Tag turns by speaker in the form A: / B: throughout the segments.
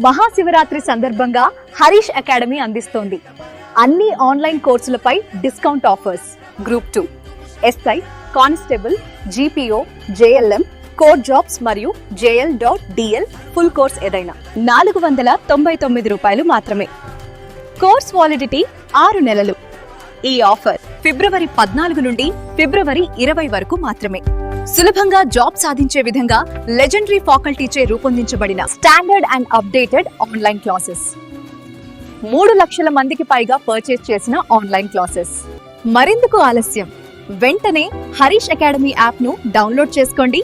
A: మహాశివరాత్రి సందర్భంగా హరీష్ అకాడమీ అందిస్తోంది అన్ని ఆన్లైన్ కోర్సులపై discount offers. Group 2, SI, constable, GPO, JLM, core jobs మరియు JL.DL ఫుల్ కోర్స్ ఏదైనా 499 రూపాయలు మాత్రమే. కోర్స్ వాలిడిటీ 6 నెలలు. ఈ ఆఫర్ ఫిబ్రవరి 14 నుండి ఫిబ్రవరి 20 వరకు మాత్రమే. సులభంగా జాబ్ సాధించే విధంగా లెజెండరీ ఫ్యాకల్టీచే రూపొందించబడిన standard and updated online classes. 3 లక్షల మందికి పైగా పర్చేస్ చేసిన ఆన్లైన్ క్లాసెస్. మరెందుకు ఆలస్యం? వెంటనే హరీష్ అకాడమీ యాప్ ను డౌన్లోడ్ చేసుకోండి,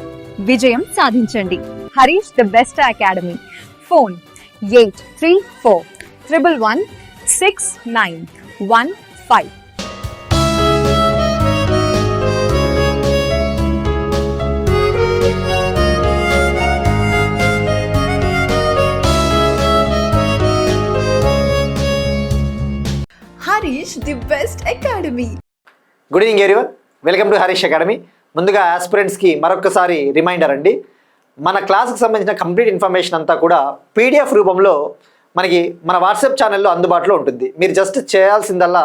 A: విజయం సాధించండి. Harish the best academy. Phone 8341116915.
B: Harish the best academy.
C: Good evening everyone, welcome to Harish academy. ముందుగా ఆస్పిరెంట్స్కి మరొకసారి రిమైండర్ అండి, మన క్లాస్కి సంబంధించిన కంప్లీట్ ఇన్ఫర్మేషన్ అంతా కూడా PDF రూపంలో మనకి మన వాట్సాప్ ఛానల్లో అందుబాటులో ఉంటుంది. మీరు జస్ట్ చేయాల్సిందల్లా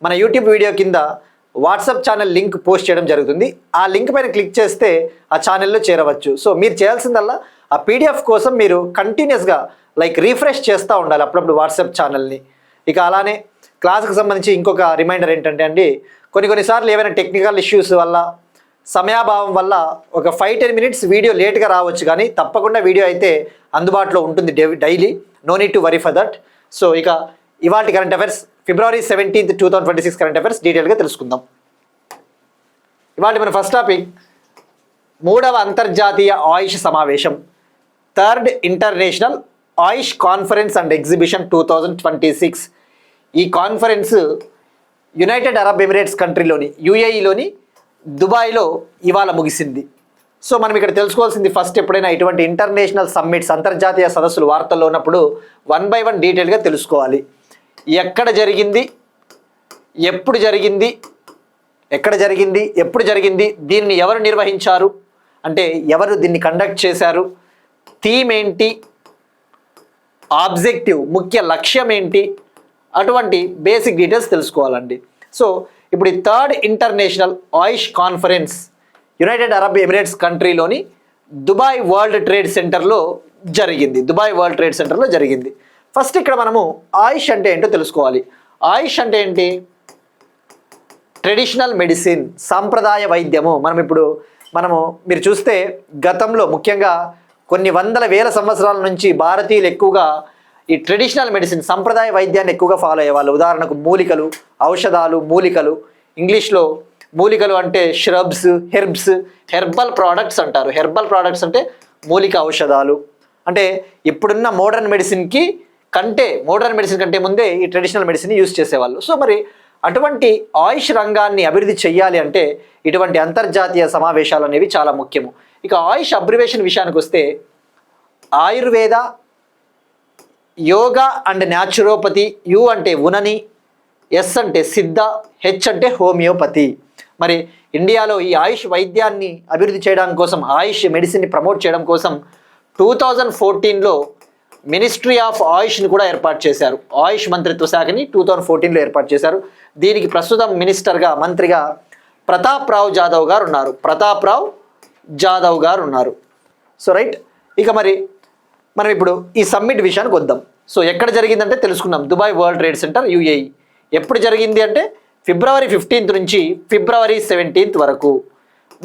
C: మన యూట్యూబ్ వీడియో కింద వాట్సాప్ ఛానల్ లింక్ పోస్ట్ చేయడం జరుగుతుంది. ఆ లింక్ పైన క్లిక్ చేస్తే ఆ ఛానల్లో చేరవచ్చు. సో మీరు చేయాల్సిందల్లా ఆ PDF కోసం మీరు కంటిన్యూస్గా రీఫ్రెష్ చేస్తూ ఉండాలి అప్పుడప్పుడు వాట్సాప్ ఛానల్ని. ఇక అలానే క్లాస్కి సంబంధించి ఇంకొక రిమైండర్ ఏంటంటే అండి, కొన్నిసార్లు ఏమైనా టెక్నికల్ ఇష్యూస్ వల్ల, సమయాభావం వల్ల ఒక 5-10 మినిట్స్ వీడియో లేట్గా రావచ్చు, కానీ తప్పకుండా వీడియో అయితే అందుబాటులో ఉంటుంది daily. No need to worry for that. So ఇక ఇవాల్టి కరెంట్ అఫైర్స్, ఫిబ్రవరి 17, 2026 కరెంట్ అఫైర్స్ డీటెయిల్గా తెలుసుకుందాం. ఇవాళ మన ఫస్ట్ టాపిక్ 3వ అంతర్జాతీయ ఆయుష్ సమావేశం, 3rd international AYUSH conference and exhibition 2026. ఈ కాన్ఫరెన్స్ యునైటెడ్ అరబ్ ఎమిరేట్స్ కంట్రీలోని UAEలోని దుబాయ్లో ఇవాళ ముగిసింది. సో మనం ఇక్కడ తెలుసుకోవాల్సింది, ఫస్ట్ ఎప్పుడైనా ఇటువంటి ఇంటర్నేషనల్ సమ్మిట్స్, అంతర్జాతీయ సదస్సులు వార్తల్లో ఉన్నప్పుడు 1 by 1 డీటెయిల్గా తెలుసుకోవాలి. ఎక్కడ జరిగింది, ఎప్పుడు జరిగింది, ఎప్పుడు జరిగింది, దీన్ని ఎవరు నిర్వహించారు, అంటే ఎవరు దీన్ని కండక్ట్ చేశారు, థీమ్ ఏంటి, ఆబ్జెక్టివ్ ముఖ్య లక్ష్యం ఏంటి, అటువంటి బేసిక్ డీటెయిల్స్ తెలుసుకోవాలండి. సో ఇప్పుడు ఈ 3rd international AYUSH conference United Arab Emirates కంట్రీలోని దుబాయ్ వరల్డ్ ట్రేడ్ సెంటర్లో జరిగింది. ఫస్ట్ ఇక్కడ మనము ఆయుష్ అంటే ఏంటో తెలుసుకోవాలి. ఆయుష్ అంటే ఏంటి? ట్రెడిషనల్ మెడిసిన్, సాంప్రదాయ వైద్యము. మీరు చూస్తే గతంలో ముఖ్యంగా కొన్ని వందల వేల సంవత్సరాల నుంచి భారతీయులు ఎక్కువగా ఈ ట్రెడిషనల్ మెడిసిన్, సంప్రదాయ వైద్యాన్ని ఎక్కువగా ఫాలో అయ్యేవాళ్ళు. ఉదాహరణకు మూలికలు, ఔషధాలు, మూలికలు. ఇంగ్లీష్లో మూలికలు అంటే ష్రబ్స్, హెర్బల్ ప్రోడక్ట్స్ అంటారు. హెర్బల్ ప్రోడక్ట్స్ అంటే మూలిక ఔషధాలు. అంటే ఇప్పుడున్న మోడర్న్ మెడిసిన్ కంటే ముందే ఈ ట్రెడిషనల్ మెడిసిన్ యూజ్ చేసేవాళ్ళు. సో మరి అటువంటి ఆయుష్ రంగాన్ని అభివృద్ధి చేయాలి అంటే ఇటువంటి అంతర్జాతీయ సమావేశాలు అనేవి చాలా ముఖ్యము. ఇక ఆయుష్ అబ్రివేషన్ విషయానికి వస్తే Ayurveda, yoga and naturopathy, you అంటే ఉనని, ఎస్ అంటే సిద్ధ, హెచ్ అంటే హోమియోపతి. మరి ఇండియాలో ఈ ఆయుష్ వైద్యాన్ని అభివృద్ధి చేయడం కోసం, ఆయుష్ మెడిసిన్ని ప్రమోట్ చేయడం కోసం 2014లో మినిస్ట్రీ ఆఫ్ ఆయుష్ని కూడా ఏర్పాటు చేశారు. ఆయుష్ మంత్రిత్వ శాఖని 2014లో ఏర్పాటు చేశారు. దీనికి ప్రస్తుతం మంత్రిగా ప్రతాప్ రావ్ జాదవ్ గారు ఉన్నారు. సో రైట్, ఇక మనం ఇప్పుడు ఈ సమ్మిట్ విషయానికి వద్దాం. సో ఎక్కడ జరిగిందంటే తెలుసుకున్నాం, Dubai world trade centre UAE. ఎప్పుడు జరిగింది అంటే ఫిబ్రవరి 15 నుంచి ఫిబ్రవరి 17 వరకు.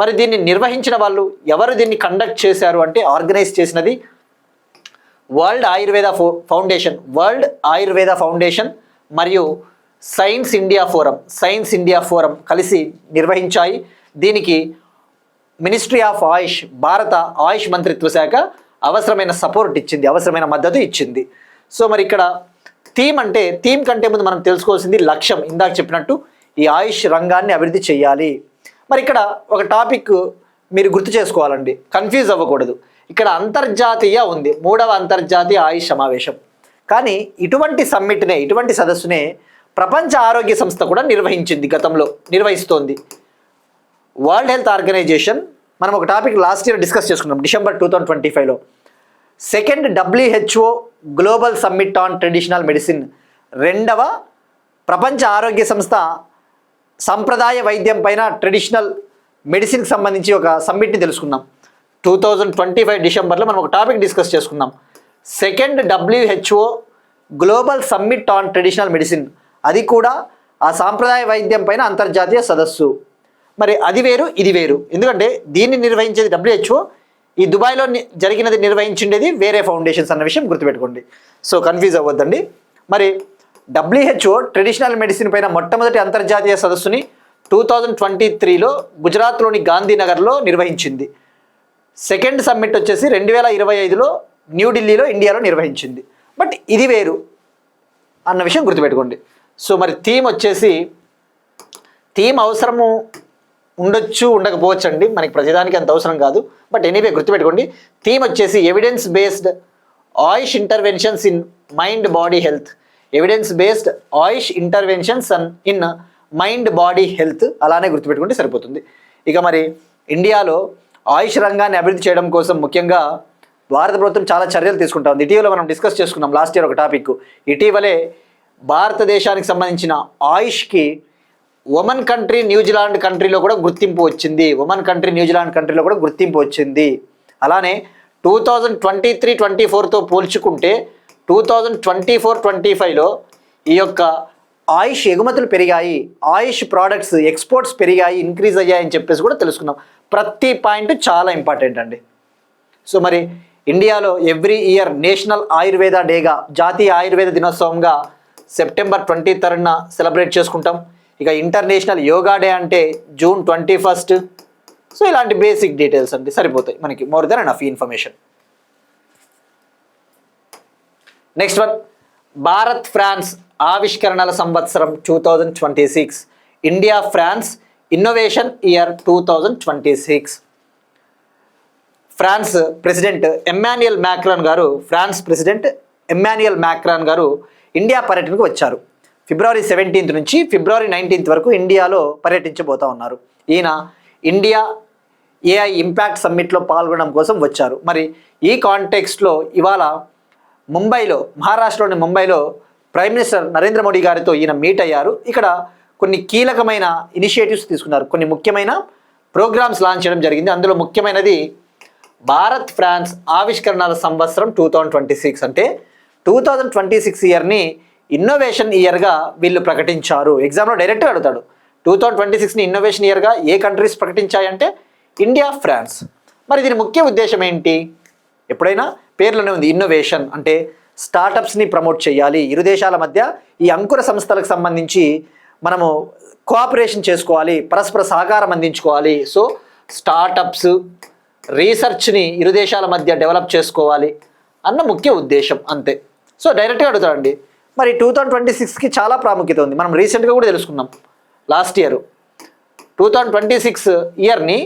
C: మరి దీన్ని నిర్వహించిన వాళ్ళు ఎవరు, దీన్ని కండక్ట్ చేశారు అంటే ఆర్గనైజ్ చేసినది వరల్డ్ ఆయుర్వేద ఫౌండేషన్ మరియు సైన్స్ ఇండియా ఫోరం కలిసి నిర్వహించాయి. దీనికి మినిస్ట్రీ ఆఫ్ ఆయుష్, భారత ఆయుష్ మంత్రిత్వ శాఖ అవసరమైన మద్దతు ఇచ్చింది. సో మరి ఇక్కడ థీమ్ కంటే ముందు మనం తెలుసుకోవాల్సింది లక్ష్యం. ఇందాక చెప్పినట్టు ఈ ఆయుష్ రంగాన్ని అభివృద్ధి చేయాలి. మరి ఇక్కడ ఒక టాపిక్ మీరు గుర్తు చేసుకోవాలండి, కన్ఫ్యూజ్ అవ్వకూడదు. ఇక్కడ అంతర్జాతీయ ఉంది, 3వ అంతర్జాతీయ ఆయుష్ సమావేశం. కానీ ఇటువంటి సదస్సునే ప్రపంచ ఆరోగ్య సంస్థ కూడా నిర్వహిస్తోంది. వరల్డ్ హెల్త్ ఆర్గనైజేషన్, మనం ఒక టాపిక్ లాస్ట్ ఇయర్ డిస్కస్ చేసుకున్నాం, డిసెంబర్ 2025లో. Second WHO global summit on traditional medicine, 2వ ప్రపంచ ఆరోగ్య సంస్థ సంప్రదాయ వైద్యం పైన ట్రెడిషనల్ మెడిసిన్కి సంబంధించి ఒక సమ్మిట్ని తెలుసుకున్నాం. 2025 డిసెంబర్లో మనం ఒక టాపిక్ డిస్కస్ చేసుకున్నాం. Second WHO global summit on traditional medicine, అది కూడా ఆ సాంప్రదాయ వైద్యం పైన అంతర్జాతీయ సదస్సు. మరి అది వేరు ఇది వేరు, ఎందుకంటే దీన్ని నిర్వహించేది WHO, ఈ దుబాయ్లో జరిగినది నిర్వహించిండేది వేరే ఫౌండేషన్స్ అన్న విషయం గుర్తుపెట్టుకోండి. సో కన్ఫ్యూజ్ అవ్వద్దండి. మరి WHO ట్రెడిషనల్ మెడిసిన్ పైన మొట్టమొదటి అంతర్జాతీయ సదస్సుని 2023లో గుజరాత్లోని గాంధీనగర్లో నిర్వహించింది. సెకండ్ సమ్మిట్ వచ్చేసి 2025లో న్యూఢిల్లీలో ఇండియాలో నిర్వహించింది. బట్ ఇది వేరు అన్న విషయం గుర్తుపెట్టుకోండి. సో మరి థీమ్ అవసరము ఉండొచ్చు ఉండకపోవచ్చు అండి, మనకి ప్రతిదానికి అంత అవసరం కాదు. బట్ ఎనీవే గుర్తుపెట్టుకోండి, థీమ్ వచ్చేసి evidence based Ayush interventions in mind body health, evidence based Ayush interventions in mind body health, అలానే గుర్తుపెట్టుకుంటే సరిపోతుంది. ఇక మరి ఇండియాలో ఆయుష్ రంగాన్ని అభివృద్ధి చేయడం కోసం ముఖ్యంగా భారత ప్రభుత్వం చాలా చర్యలు తీసుకుంటా ఉంది. ఇటీవల మనం డిస్కస్ చేసుకున్నాం లాస్ట్ ఇయర్ ఒక టాపిక్. ఇటీవలే భారతదేశానికి సంబంధించిన ఆయుష్కి ఒమన్ కంట్రీ న్యూజిలాండ్ కంట్రీలో కూడా గుర్తింపు వచ్చింది. అలానే 2023-24తో పోల్చుకుంటే 2024-25లో ఈ యొక్క ఆయుష్ ఎగుమతులు పెరిగాయి, ఆయుష్ ప్రోడక్ట్స్ ఎక్స్పోర్ట్స్ పెరిగాయి, ఇంక్రీజ్ అయ్యాయని చెప్పేసి కూడా తెలుసుకున్నాం. ప్రతి పాయింట్ చాలా ఇంపార్టెంట్ అండి. సో మరి ఇండియాలో ఎవ్రీ ఇయర్ నేషనల్ ఆయుర్వేద డేగా, జాతీయ ఆయుర్వేద దినోత్సవంగా సెప్టెంబర్ 23న సెలబ్రేట్ చేసుకుంటాం. ఇక ఇంటర్నేషనల్ యోగా డే అంటే June 21. సో ఇలాంటి బేసిక్ డీటెయిల్స్ అండి సరిపోతాయి మనకి, more than enough information. Next one, Bharat France ఆవిష్కరణల సంవత్సరం 2026, India France innovation year 2026. France president Emmanuel Macron గారు ఇండియా పర్యటనకు వచ్చారు. February 17 నుంచి February 19 వరకు ఇండియాలో పర్యటించబోతా ఉన్నారు. ఈయన ఇండియా AI ఇంపాక్ట్ సమ్మిట్లో పాల్గొనడం కోసం వచ్చారు. మరి ఈ కాంటెక్స్ట్లో ఇవాళ మహారాష్ట్రలోని ముంబైలో ప్రైమ్ మినిస్టర్ నరేంద్ర మోడీ గారితో ఈయన మీట్ అయ్యారు. ఇక్కడ కొన్ని కీలకమైన ఇనిషియేటివ్స్ తీసుకున్నారు, కొన్ని ముఖ్యమైన ప్రోగ్రామ్స్ లాంచ్ చేయడం జరిగింది. అందులో ముఖ్యమైనది భారత్ ఫ్రాన్స్ ఆవిష్కరణల సంవత్సరం 2026. అంటే 2026 ఇయర్ని ఇన్నోవేషన్ ఇయర్గా వీళ్ళు ప్రకటించారు. ఎగ్జామ్లో డైరెక్ట్గా అడుగుతాడు, 2026ని ఇన్నోవేషన్ ఇయర్గా ఏ కంట్రీస్ ప్రకటించాయంటే ఇండియా, ఫ్రాన్స్. మరి దీని ముఖ్య ఉద్దేశం ఏంటి? ఎప్పుడైనా పేర్లోనే ఉంది, ఇన్నోవేషన్ అంటే స్టార్టప్స్ని ప్రమోట్ చేయాలి. ఇరు దేశాల మధ్య ఈ అంకుర సంస్థలకు సంబంధించి మనము కోఆపరేషన్ చేసుకోవాలి, పరస్పర సహకారం అందించుకోవాలి. సో స్టార్టప్స్, రీసెర్చ్ని ఇరు దేశాల మధ్య డెవలప్ చేసుకోవాలి అన్న ముఖ్య ఉద్దేశం, అంతే. సో డైరెక్ట్గా అడుగుతాడండి. మరి 2026కి చాలా ప్రాముఖ్యత ఉంది. మనం రీసెంట్గా కూడా తెలుసుకున్నాం, లాస్ట్ ఇయర్ 2026 ఇయర్ని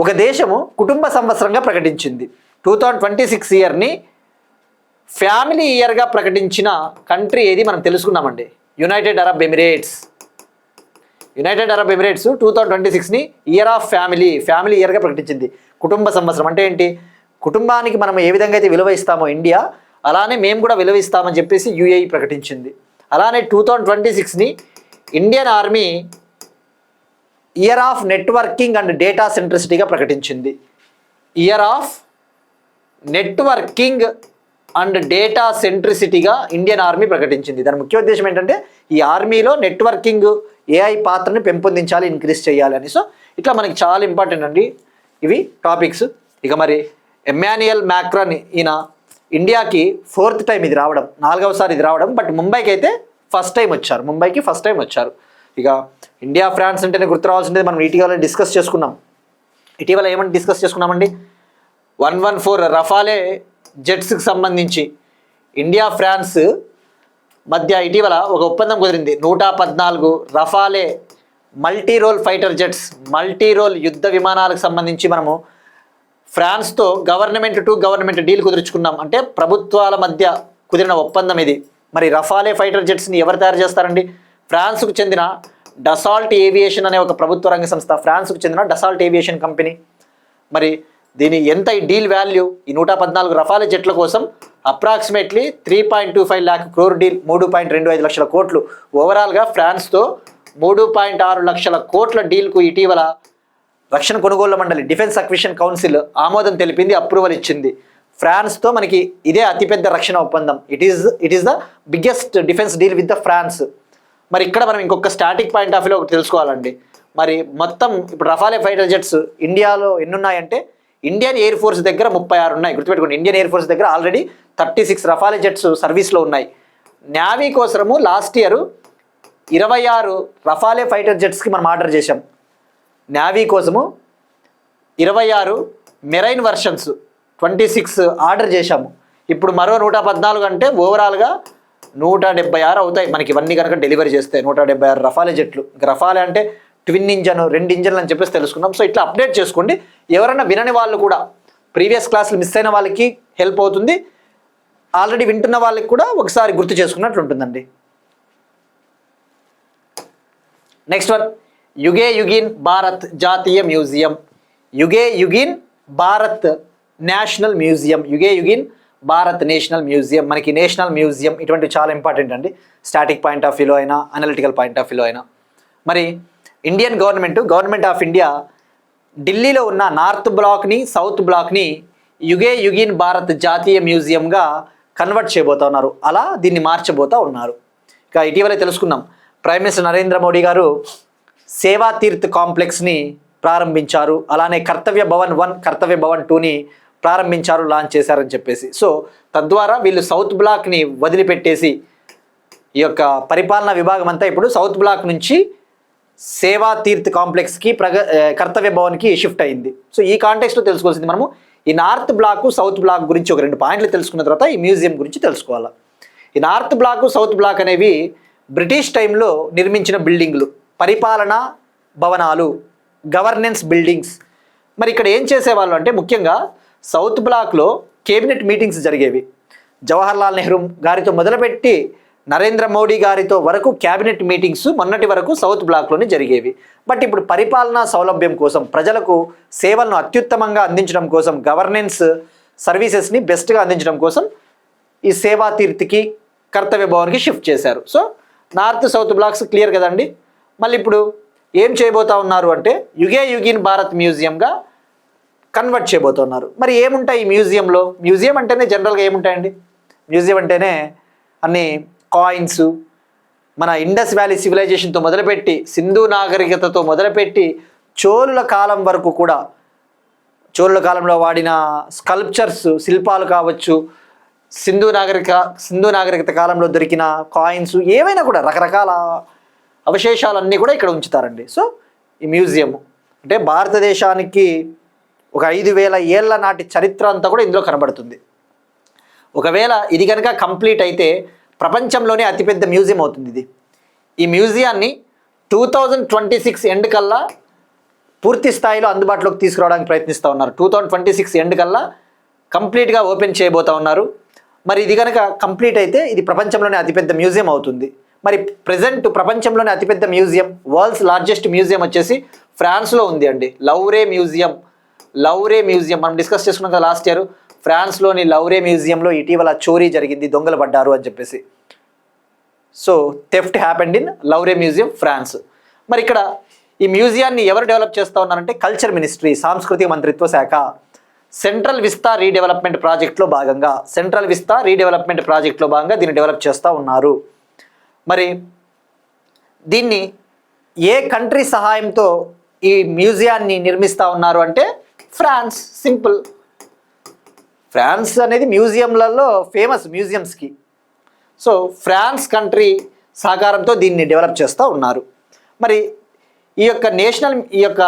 C: ఒక దేశము కుటుంబ సంవత్సరంగా ప్రకటించింది. 2026 ఇయర్ని ఫ్యామిలీ ఇయర్గా ప్రకటించిన కంట్రీ ఏది మనం తెలుసుకున్నామండి, యునైటెడ్ అరబ్ ఎమిరేట్స్. 2026ని ఇయర్ ఆఫ్ ఫ్యామిలీ ఇయర్గా ప్రకటించింది. కుటుంబ సంవత్సరం అంటే ఏంటి? కుటుంబానికి మనం ఏ విధంగా అయితే విలువ ఇస్తామో ఇండియా, అలానే మేము కూడా విలువ ఇస్తామని చెప్పేసి UAE ప్రకటించింది. అలానే 2026ని Indian army year of networking and data సెంట్రిసిటీగా ప్రకటించింది. Year of networking and data సెంట్రిసిటీగా ఇండియన్ ఆర్మీ ప్రకటించింది. దాని ముఖ్య ఉద్దేశం ఏంటంటే ఈ ఆర్మీలో నెట్వర్కింగ్, AI పాత్రని పెంపొందించాలి, ఇంక్రీజ్ చేయాలి అని. సో ఇట్లా మనకి చాలా ఇంపార్టెంట్ అండి ఇవి టాపిక్స్. ఇక మరి ఎమ్మాన్యుయల్ మ్యాక్రాన్ ఈయన ఇండియాకి 4th టైం ఇది రావడం, 4వసారి ఇది రావడం. బట్ ముంబైకి అయితే ఫస్ట్ టైం వచ్చారు. ఇక ఇండియా ఫ్రాన్స్ అంటేనే గుర్తు రావాల్సింది మనం ఇటీవల డిస్కస్ చేసుకున్నాం. ఇటీవల ఏమంటే డిస్కస్ చేసుకున్నామండి, 114 రఫాలే జెట్స్కి సంబంధించి ఇండియా ఫ్రాన్స్ మధ్య ఇటీవల ఒక ఒప్పందం కుదిరింది. 114 Rafale multi role fighter jets, multi role యుద్ధ విమానాలకు సంబంధించి మనము ఫ్రాన్స్తో గవర్నమెంట్ టు గవర్నమెంట్ డీల్ కుదుర్చుకున్నాం. అంటే ప్రభుత్వాల మధ్య కుదిరిన ఒప్పందం ఇది. మరి రఫాలే ఫైటర్ జెట్స్ని ఎవరు తయారు చేస్తారండి? ఫ్రాన్స్కు చెందిన డసాల్ట్ ఏవియేషన్ అనే ఒక ప్రభుత్వ రంగ సంస్థ, ఫ్రాన్స్కు చెందిన డసాల్ట్ ఏవియేషన్ కంపెనీ. మరి దీని ఎంత ఈ డీల్ వాల్యూ ఈ 114 రఫాల జెట్ల కోసం అప్రాక్సిమేట్లీ 3.25 lakh crore డీల్, 3.25 లక్షల కోట్లు. ఓవరాల్గా ఫ్రాన్స్తో 3.6 లక్షల కోట్ల డీల్కు ఇటీవల రక్షణ కొనుగోళ్ల మండలి డిఫెన్స్ అక్విజిషన్ కౌన్సిల్ ఆమోదం తెలిపింది, అప్రూవల్ ఇచ్చింది. ఫ్రాన్స్తో మనకి ఇదే అతిపెద్ద రక్షణ ఒప్పందం. It is the biggest defence deal with the France. మరి ఇక్కడ మనం ఇంకొక స్టాటిక్ పాయింట్ ఆఫ్ వ్యూలో ఒకటి తెలుసుకోవాలండి. మరి మొత్తం ఇప్పుడు రఫాలే ఫైటర్ జెట్స్ ఇండియాలో ఎన్ని ఉన్నాయంటే ఇండియన్ ఎయిర్ ఫోర్స్ దగ్గర 36 ఉన్నాయి. గుర్తుపెట్టుకోండి, ఇండియన్ ఎయిర్ ఫోర్స్ దగ్గర ఆల్రెడీ 36 రఫాలే జెట్స్ సర్వీస్లో ఉన్నాయి. నేవీ కోసము లాస్ట్ ఇయర్ 26 రఫాలే ఫైటర్ జెట్స్కి మనం ఆర్డర్ చేశాం. నేవీ కోసము 26 మెరైన్ వర్షన్స్ 26 ఆర్డర్ చేశాము. ఇప్పుడు మరో 114 అంటే ఓవరాల్గా 176 అవుతాయి మనకి ఇవన్నీ కనుక డెలివరీ చేస్తే. 176 రఫాలే జెట్లు. రఫాలే అంటే ట్విన్ ఇంజన్, 2 ఇంజన్లు అని చెప్పేసి తెలుసుకున్నాం. సో ఇట్లా అప్డేట్ చేసుకోండి. ఎవరైనా వినని వాళ్ళు కూడా ప్రీవియస్ క్లాసులు మిస్ అయిన వాళ్ళకి హెల్ప్ అవుతుంది, ఆల్రెడీ వింటున్న వాళ్ళకి కూడా ఒకసారి గుర్తు చేసుకున్నట్లు ఉంటుందండి. నెక్స్ట్ వన్, యుగే యుగిన్ భారత్ జాతీయ మ్యూజియం. యుగే యుగిన్ భారత్ నేషనల్ మ్యూజియం. యుగే యుగిన్ భారత్ నేషనల్ మ్యూజియం. మనకి నేషనల్ మ్యూజియం ఇటువంటివి చాలా ఇంపార్టెంట్ అండి, స్టాటిక్ పాయింట్ ఆఫ్ వ్యూలో అయినా అనలిటికల్ పాయింట్ ఆఫ్ వ్యూలో అయినా. మరి ఇండియన్ గవర్నమెంట్ ఆఫ్ ఇండియా ఢిల్లీలో ఉన్న నార్త్ బ్లాక్ని సౌత్ బ్లాక్ని యుగే యుగిన్ భారత్ జాతీయ మ్యూజియంగా కన్వర్ట్ చేయబోతా ఉన్నారు. అలా దీన్ని మార్చబోతా ఉన్నారు. ఇక ఇటీవలే తెలుసుకున్నాం, ప్రైమ్ మినిస్టర్ నరేంద్ర మోడీ గారు సేవా తీర్థ్ కాంప్లెక్స్ని ప్రారంభించారు. అలానే కర్తవ్య భవన్ 1, కర్తవ్య భవన్ 2ని ప్రారంభించారు, లాంచ్ చేశారని చెప్పేసి. సో తద్వారా వీళ్ళు సౌత్ బ్లాక్ని వదిలిపెట్టేసి ఈ యొక్క పరిపాలనా విభాగం అంతా ఇప్పుడు సౌత్ బ్లాక్ నుంచి సేవా తీర్థ్ కాంప్లెక్స్కి కర్తవ్య భవన్కి షిఫ్ట్ అయింది. సో ఈ కాంటెక్స్లో తెలుసుకోవాల్సింది మనము ఈ నార్త్ బ్లాక్ సౌత్ బ్లాక్ గురించి ఒక 2 పాయింట్లు తెలుసుకున్న తర్వాత ఈ మ్యూజియం గురించి తెలుసుకోవాలి. ఈ నార్త్ బ్లాక్ సౌత్ బ్లాక్ అనేవి బ్రిటిష్ టైంలో నిర్మించిన బిల్డింగ్లు, పరిపాలనా భవనాలు, గవర్నెన్స్ బిల్డింగ్స్. మరి ఇక్కడ ఏం చేసేవాళ్ళు అంటే ముఖ్యంగా సౌత్ బ్లాక్లో కేబినెట్ మీటింగ్స్ జరిగేవి. జవహర్లాల్ నెహ్రూ గారితో మొదలుపెట్టి నరేంద్ర మోడీ గారితో వరకు క్యాబినెట్ మీటింగ్స్ మొన్నటి వరకు సౌత్ బ్లాక్లోనే జరిగేవి. బట్ ఇప్పుడు పరిపాలనా సౌలభ్యం కోసం, ప్రజలకు సేవలను అత్యుత్తమంగా అందించడం కోసం, గవర్నెన్స్ సర్వీసెస్ని బెస్ట్గా అందించడం కోసం ఈ సేవా తీర్థ్కి కర్తవ్య భవన్కి షిఫ్ట్ చేశారు. So north south blocks clear కదండి. మళ్ళీ ఇప్పుడు ఏం చేయబోతా ఉన్నారు అంటే యుగే యుగిన్ భారత్ మ్యూజియంగా కన్వర్ట్ చేయబోతున్నారు. మరి ఏముంటాయి ఈ మ్యూజియంలో? మ్యూజియం అంటేనే జనరల్గా ఏముంటాయండి? మ్యూజియం అంటేనే అన్ని కాయిన్స్, మన ఇండస్ వ్యాలీ సివిలైజేషన్తో మొదలుపెట్టి సింధు నాగరికతతో మొదలుపెట్టి చోళుల కాలం వరకు కూడా, చోళుల కాలంలో వాడిన స్కల్ప్చర్స్, శిల్పాలు కావచ్చు, సింధు నాగరికత కాలంలో దొరికిన కాయిన్స్, ఏమైనా కూడా రకరకాల అవశేషాలన్నీ కూడా ఇక్కడ ఉంచుతారండి. సో ఈ మ్యూజియం అంటే భారతదేశానికి ఒక 5000 ఏళ్ల నాటి చరిత్ర అంతా కూడా ఇందులో కనబడుతుంది. ఒకవేళ ఇది కనుక కంప్లీట్ అయితే ప్రపంచంలోనే అతిపెద్ద మ్యూజియం అవుతుంది ఇది. ఈ మ్యూజియాన్ని 2026 ఎండ్ కల్లా పూర్తి స్థాయిలో అందుబాటులోకి తీసుకురావడానికి ప్రయత్నిస్తూ ఉన్నారు. 2026 ఎండ్ కల్లా కంప్లీట్గా ఓపెన్ చేయబోతూ ఉన్నారు. మరి ఇది కనుక కంప్లీట్ అయితే ఇది ప్రపంచంలోనే అతిపెద్ద మ్యూజియం అవుతుంది. మరి ప్రజెంట్ ప్రపంచంలోనే అతిపెద్ద మ్యూజియం, వరల్డ్స్ లార్జెస్ట్ మ్యూజియం వచ్చేసి ఫ్రాన్స్లో ఉంది అండి. లౌవ్రే మ్యూజియం మనం డిస్కస్ చేసుకున్నాం కదా లాస్ట్ ఇయర్. ఫ్రాన్స్లోని లౌవ్రే మ్యూజియంలో ఇటీవల చోరీ జరిగింది, దొంగలు పడ్డారు అని చెప్పేసి. So theft happened in Louvre museum, France. మరి ఇక్కడ ఈ మ్యూజియాన్ని ఎవరు డెవలప్ చేస్తూ ఉన్నారంటే కల్చర్ మినిస్ట్రీ, సాంస్కృతిక మంత్రిత్వ శాఖ సెంట్రల్ విస్తా రీడెవలప్మెంట్ ప్రాజెక్ట్లో భాగంగా దీన్ని డెవలప్ చేస్తూ ఉన్నారు. మరి దీన్ని ఏ కంట్రీ సహాయంతో ఈ మ్యూజియాన్ని నిర్మిస్తూ ఉన్నారు అంటే ఫ్రాన్స్. సింపుల్. ఫ్రాన్స్ అనేది మ్యూజియంలలో ఫేమస్, మ్యూజియంస్కి. సో ఫ్రాన్స్ కంట్రీ సహకారంతో దీన్ని డెవలప్ చేస్తూ ఉన్నారు. మరి ఈ యొక్క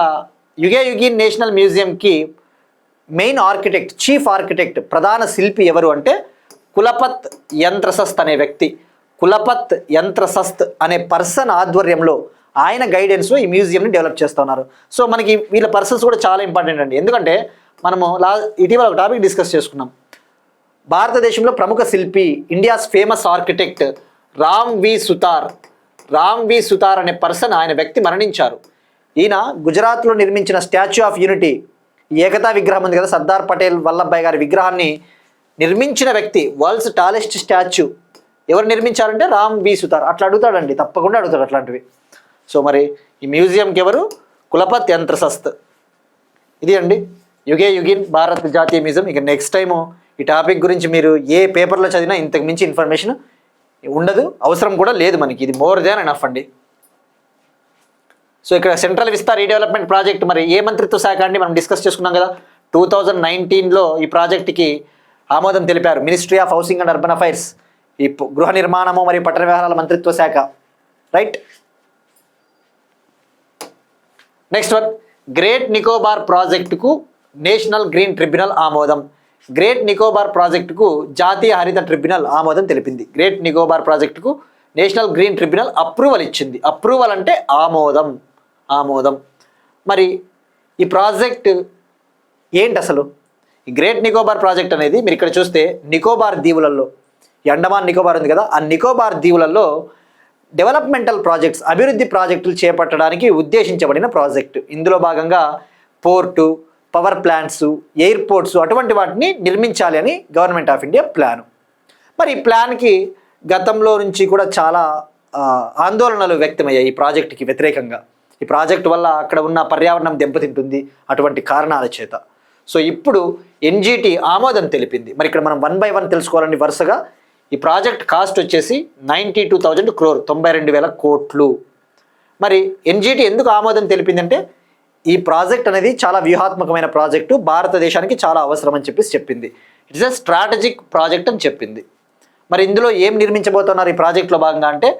C: యుగే యుగిన్ నేషనల్ మ్యూజియంకి మెయిన్ ఆర్కిటెక్ట్, చీఫ్ ఆర్కిటెక్ట్, ప్రధాన శిల్పి ఎవరు అంటే కులపత్ యంత్రసస్త్ అనే వ్యక్తి. కులపత్ యంత్రసస్త్ అనే పర్సన్ ఆధ్వర్యంలో, ఆయన గైడెన్స్లో ఈ మ్యూజియంని డెవలప్ చేస్తున్నారు. సో మనకి వీళ్ళ పర్సన్స్ కూడా చాలా ఇంపార్టెంట్ అండి. ఎందుకంటే మనము ఇటీవల ఒక టాపిక్ డిస్కస్ చేసుకున్నాం. భారతదేశంలో ప్రముఖ శిల్పి, ఇండియాస్ ఫేమస్ ఆర్కిటెక్ట్ రామ్ వి సుతార్ అనే పర్సన్, ఆయన వ్యక్తి మరణించారు. ఈయన గుజరాత్లో నిర్మించిన స్టాచ్యూ ఆఫ్ యూనిటీ ఈ ఏకతా విగ్రహం ఉంది కదా, సర్దార్ పటేల్ వల్లభాయ్ గారి విగ్రహాన్ని నిర్మించిన వ్యక్తి, వరల్డ్స్ టాలెస్ట్ స్టాచ్యూ ఎవరు నిర్మించారంటే రామ్ వి సుతార్. అట్లా అడుగుతాడండి, తప్పకుండా అడుగుతాడు అట్లాంటివి. సో మరి ఈ మ్యూజియంకి ఎవరు? కులపత్ యంత్రసస్త్. ఇది అండి యుగే యుగిన్ భారత్ జాతీయ మ్యూజియం. ఇక నెక్స్ట్ టైము ఈ టాపిక్ గురించి మీరు ఏ పేపర్లో చదివినా ఇంతకు మించి ఇన్ఫర్మేషన్ ఉండదు, అవసరం కూడా లేదు మనకి. ఇది మోర్ దాన్ ఎనఫ్ అండి. సో ఇక్కడ సెంట్రల్ విస్తార్ రీడెవలప్మెంట్ ప్రాజెక్ట్ మరి ఏ మంత్రిత్వ శాఖ అండి? మనం డిస్కస్ చేసుకున్నాం కదా, 2019లో ఈ ప్రాజెక్ట్కి ఆమోదం తెలిపారు ministry of housing and urban affairs, ఈ గృహ నిర్మాణము మరియు పట్టణ వ్యవహారాల మంత్రిత్వ శాఖ, right. Next one, great Nicobar ప్రాజెక్టుకు నేషనల్ గ్రీన్ ట్రిబ్యునల్ ఆమోదం. గ్రేట్ నికోబార్ ప్రాజెక్టుకు జాతీయ హరిత ట్రిబ్యునల్ ఆమోదం తెలిపింది. గ్రేట్ నికోబార్ ప్రాజెక్టుకు నేషనల్ గ్రీన్ ట్రిబ్యునల్ అప్రూవల్ ఇచ్చింది. అప్రూవల్ అంటే ఆమోదం. మరి ఈ ప్రాజెక్ట్ ఏంటి అసలు? ఈ గ్రేట్ నికోబార్ ప్రాజెక్ట్ అనేది మీరు ఇక్కడ చూస్తే నికోబార్ దీవులలో, ఈ అండమాన్ నికోబార్ ఉంది కదా, ఆ నికోబార్ దీవులలో డెవలప్మెంటల్ ప్రాజెక్ట్స్, అభివృద్ధి ప్రాజెక్టులు చేపట్టడానికి ఉద్దేశించబడిన ప్రాజెక్టు. ఇందులో భాగంగా పోర్టు, పవర్ ప్లాంట్స్, ఎయిర్పోర్ట్స్ అటువంటి వాటిని నిర్మించాలి అని గవర్నమెంట్ ఆఫ్ ఇండియా ప్లాను. మరి ఈ ప్లాన్కి గతంలో నుంచి కూడా చాలా ఆందోళనలు వ్యక్తమయ్యాయి ఈ ప్రాజెక్టుకి వ్యతిరేకంగా. ఈ ప్రాజెక్టు వల్ల అక్కడ ఉన్న పర్యావరణం దెబ్బతింటుంది అటువంటి కారణాల చేత. సో ఇప్పుడు ఎన్జిటి ఆమోదం తెలిపింది. మరి ఇక్కడ మనం 1 by 1 తెలుసుకోవాలండి వరుసగా. ఈ ప్రాజెక్ట్ కాస్ట్ వచ్చేసి 92,000 crore, 92,000 కోట్లు. మరి ఎన్జిటి ఎందుకు ఆమోదం తెలిపిందంటే ఈ ప్రాజెక్ట్ అనేది చాలా వ్యూహాత్మకమైన ప్రాజెక్టు, భారతదేశానికి చాలా అవసరం అని చెప్పింది. ఇట్స్ ఎ స్ట్రాటజిక్ ప్రాజెక్ట్ అని చెప్పింది. మరి ఇందులో ఏం నిర్మించబోతున్నారు ఈ ప్రాజెక్టులో భాగంగా అంటే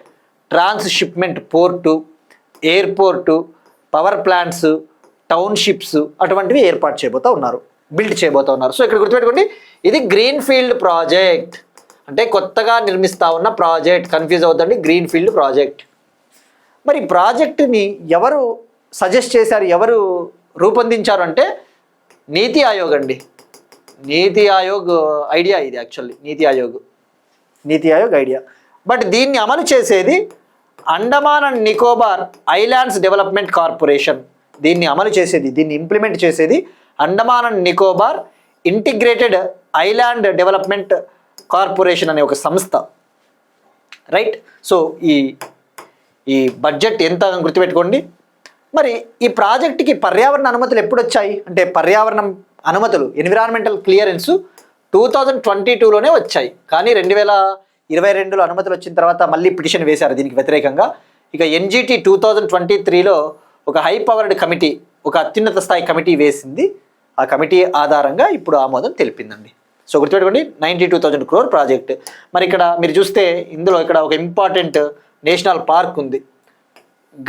C: transshipment port, airport, power plants, townships అటువంటివి ఏర్పాటు బిల్డ్ చేయబోతూ ఉన్నారు. సో ఇక్కడ గుర్తుపెట్టుకోండి, ఇది గ్రీన్ ఫీల్డ్ ప్రాజెక్ట్ అంటే కొత్తగా నిర్మిస్తూ ఉన్న ప్రాజెక్ట్. కన్ఫ్యూజ్ అవుతుంది, గ్రీన్ ఫీల్డ్ ప్రాజెక్ట్. మరి ఈ ప్రాజెక్టుని ఎవరు సజెస్ట్ చేశారు, ఎవరు రూపొందించారు అంటే నీతి ఆయోగ్ అండి. నీతి ఆయోగ్ ఐడియా ఇది actually, NITI Aayog idea. But దీన్ని అమలు చేసేది Andaman and Nicobar islands development corporation. దీన్ని ఇంప్లిమెంట్ చేసేది Andaman and Nicobar integrated island development corporation అనే ఒక సంస్థ, రైట్. సో ఈ బడ్జెట్ ఎంత గుర్తుపెట్టుకోండి. మరి ఈ ప్రాజెక్టుకి పర్యావరణ అనుమతులు ఎప్పుడు వచ్చాయి అంటే పర్యావరణం అనుమతులు, ఎన్విరాన్మెంటల్ క్లియరెన్స్ 2022లోనే వచ్చాయి. కానీ 2022లో అనుమతులు వచ్చిన తర్వాత మళ్ళీ పిటిషన్ వేశారు దీనికి వ్యతిరేకంగా. ఇక ఎన్జిటి 2023లో ఒక హై పవర్డ్ కమిటీ, ఒక అత్యున్నత స్థాయి కమిటీ వేసింది. ఆ కమిటీ ఆధారంగా ఇప్పుడు ఆమోదం తెలిపిందండి. సో గుర్తుపెట్టుకోండి, 92,000 crore ప్రాజెక్ట్. మరి ఇక్కడ మీరు చూస్తే ఇందులో ఇక్కడ ఒక ఇంపార్టెంట్ నేషనల్ పార్క్ ఉంది,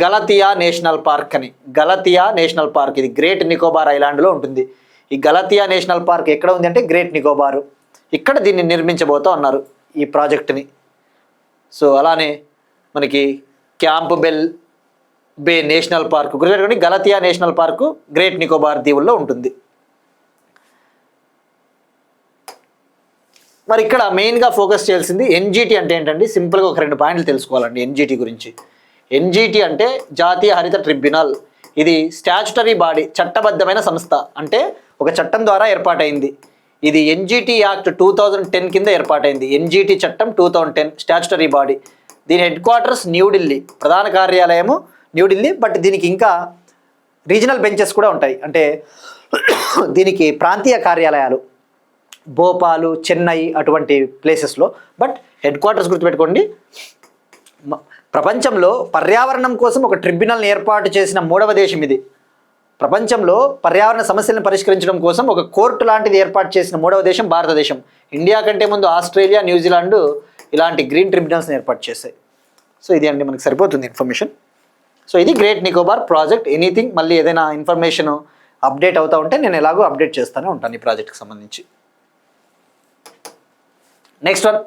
C: గలతియా నేషనల్ పార్క్ అని. గలతియా నేషనల్ పార్క్ ఇది గ్రేట్ నికోబార్ ఐలాండ్లో ఉంటుంది. ఈ గలతియా నేషనల్ పార్క్ ఎక్కడ ఉంది అంటే గ్రేట్ నికోబారు. ఇక్కడ దీన్ని నిర్మించబోతూ ఉన్నారు ఈ ప్రాజెక్టుని. సో అలానే మనకి Campbell Bay national park గుర్తుపెట్టుకోండి, Galathea national park great Nicobar దీవుల్లో ఉంటుంది. మరి ఇక్కడ మెయిన్గా ఫోకస్ చేయాల్సింది ఎన్జిటి అంటే ఏంటండి, సింపుల్గా ఒక 2 పాయింట్లు తెలుసుకోవాలండి ఎన్జిటి గురించి. ఎన్జిటి అంటే జాతీయ హరిత ట్రిబ్యునల్. ఇది స్టాచ్యుటరీ బాడీ, చట్టబద్ధమైన సంస్థ, అంటే ఒక చట్టం ద్వారా ఏర్పాటైంది. ఇది ఎన్జిటి యాక్ట్ 2010 కింద ఏర్పాటైంది. ఎన్జిటి చట్టం 2010 స్టాచ్యుటరీ బాడీ. దీని హెడ్ క్వార్టర్స్ న్యూఢిల్లీ, ప్రధాన కార్యాలయము న్యూఢిల్లీ. బట్ దీనికి ఇంకా రీజనల్ బెంచెస్ కూడా ఉంటాయి, అంటే దీనికి ప్రాంతీయ కార్యాలయాలు భోపాలు, చెన్నై అటువంటి ప్లేసెస్లో. బట్ హెడ్ క్వార్టర్స్ గుర్తుపెట్టుకోండి. ప్రపంచంలో పర్యావరణం కోసం ఒక ట్రిబ్యునల్ని ఏర్పాటు చేసిన 3వ దేశం ఇది. ప్రపంచంలో పర్యావరణ సమస్యలను పరిష్కరించడం కోసం ఒక కోర్టు లాంటిది ఏర్పాటు చేసిన 3వ దేశం భారతదేశం. ఇండియా కంటే ముందు ఆస్ట్రేలియా, న్యూజిలాండ్ ఇలాంటి గ్రీన్ ట్రిబ్యునల్స్ని ఏర్పాటు చేశాయి. సో ఇది అండి మనకి సరిపోతుంది ఇన్ఫర్మేషన్. సో ఇది గ్రేట్ నికోబార్ ప్రాజెక్ట్. ఎనీథింగ్ మళ్ళీ ఏదైనా ఇన్ఫర్మేషన్ అప్డేట్ అవుతూ ఉంటే నేను ఎలాగో అప్డేట్ చేస్తూనే ఉంటాను ఈ ప్రాజెక్ట్కి సంబంధించి. నెక్స్ట్ వన్,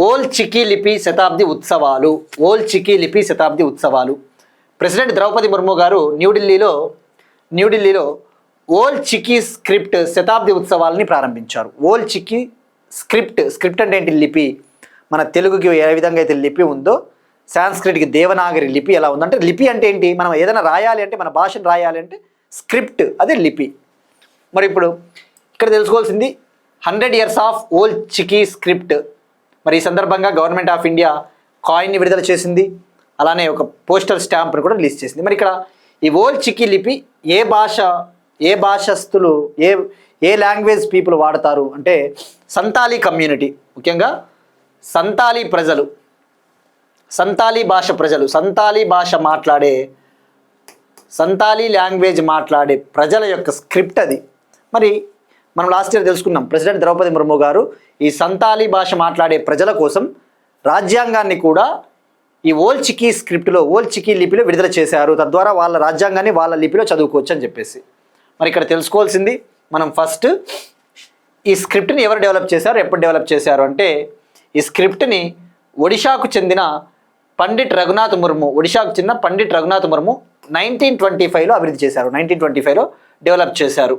C: ఓల్ చికీ లిపి శతాబ్ది ఉత్సవాలు. ఓల్ చికీ లిపి శతాబ్ది ఉత్సవాలు. ప్రెసిడెంట్ ద్రౌపది ముర్ము గారు న్యూఢిల్లీలో ఓల్ చికీ స్క్రిప్ట్ శతాబ్ది ఉత్సవాలని ప్రారంభించారు. ఓల్ చికీ స్క్రిప్ట్ అంటే ఏంటి? లిపి. మన తెలుగుకి ఏ విధంగా అయితే లిపి ఉందో సాంస్క్రిట్కి దేవనాగరి లిపి ఎలా ఉందంటే, లిపి అంటే ఏంటి? మనం ఏదైనా రాయాలి అంటే, మన భాషను రాయాలి అంటే స్క్రిప్ట్, అదే లిపి. మరి ఇప్పుడు ఇక్కడ తెలుసుకోవాల్సింది 100 years ఆఫ్ ఓల్డ్ చికీ స్క్రిప్ట్. మరి ఈ సందర్భంగా గవర్నమెంట్ ఆఫ్ ఇండియా కాయిన్ని విడుదల చేసింది, అలానే ఒక పోస్టల్ స్టాంప్ను కూడా రిలీజ్ చేసింది. మరి ఇక్కడ ఈ ఓల్డ్ చికీ లిపి ఏ భాషస్థులు ఏ లాంగ్వేజ్ పీపుల్ వాడతారు అంటే సంతాలీ కమ్యూనిటీ, ముఖ్యంగా సంతాలీ ప్రజలు, సంతాలీ భాష మాట్లాడే సంతాలీ లాంగ్వేజ్ మాట్లాడే ప్రజల యొక్క స్క్రిప్ట్ అది. మరి మనం లాస్ట్ ఇయర్ తెలుసుకున్నాం, ప్రెసిడెంట్ ద్రౌపది ముర్ము గారు ఈ సంతాలీ భాష మాట్లాడే ప్రజల కోసం రాజ్యాంగాన్ని కూడా ఈ ఓల్డ్ చికీ స్క్రిప్ట్లో, ఓల్డ్ చికీ లిపిలో విడుదల చేశారు. తద్వారా వాళ్ళ రాజ్యాంగాన్ని వాళ్ళ లిపిలో చదువుకోవచ్చు అని చెప్పేసి. మరి ఇక్కడ తెలుసుకోవాల్సింది మనం ఫస్ట్ ఈ స్క్రిప్ట్ని ఎవరు డెవలప్ చేశారు, ఎప్పుడు డెవలప్ చేశారు అంటే ఈ స్క్రిప్ట్ని ఒడిషాకు చెందిన పండిట్ రఘునాథ్ ముర్ము 1925లో అభివృద్ధి చేశారు, 1925లో డెవలప్ చేశారు.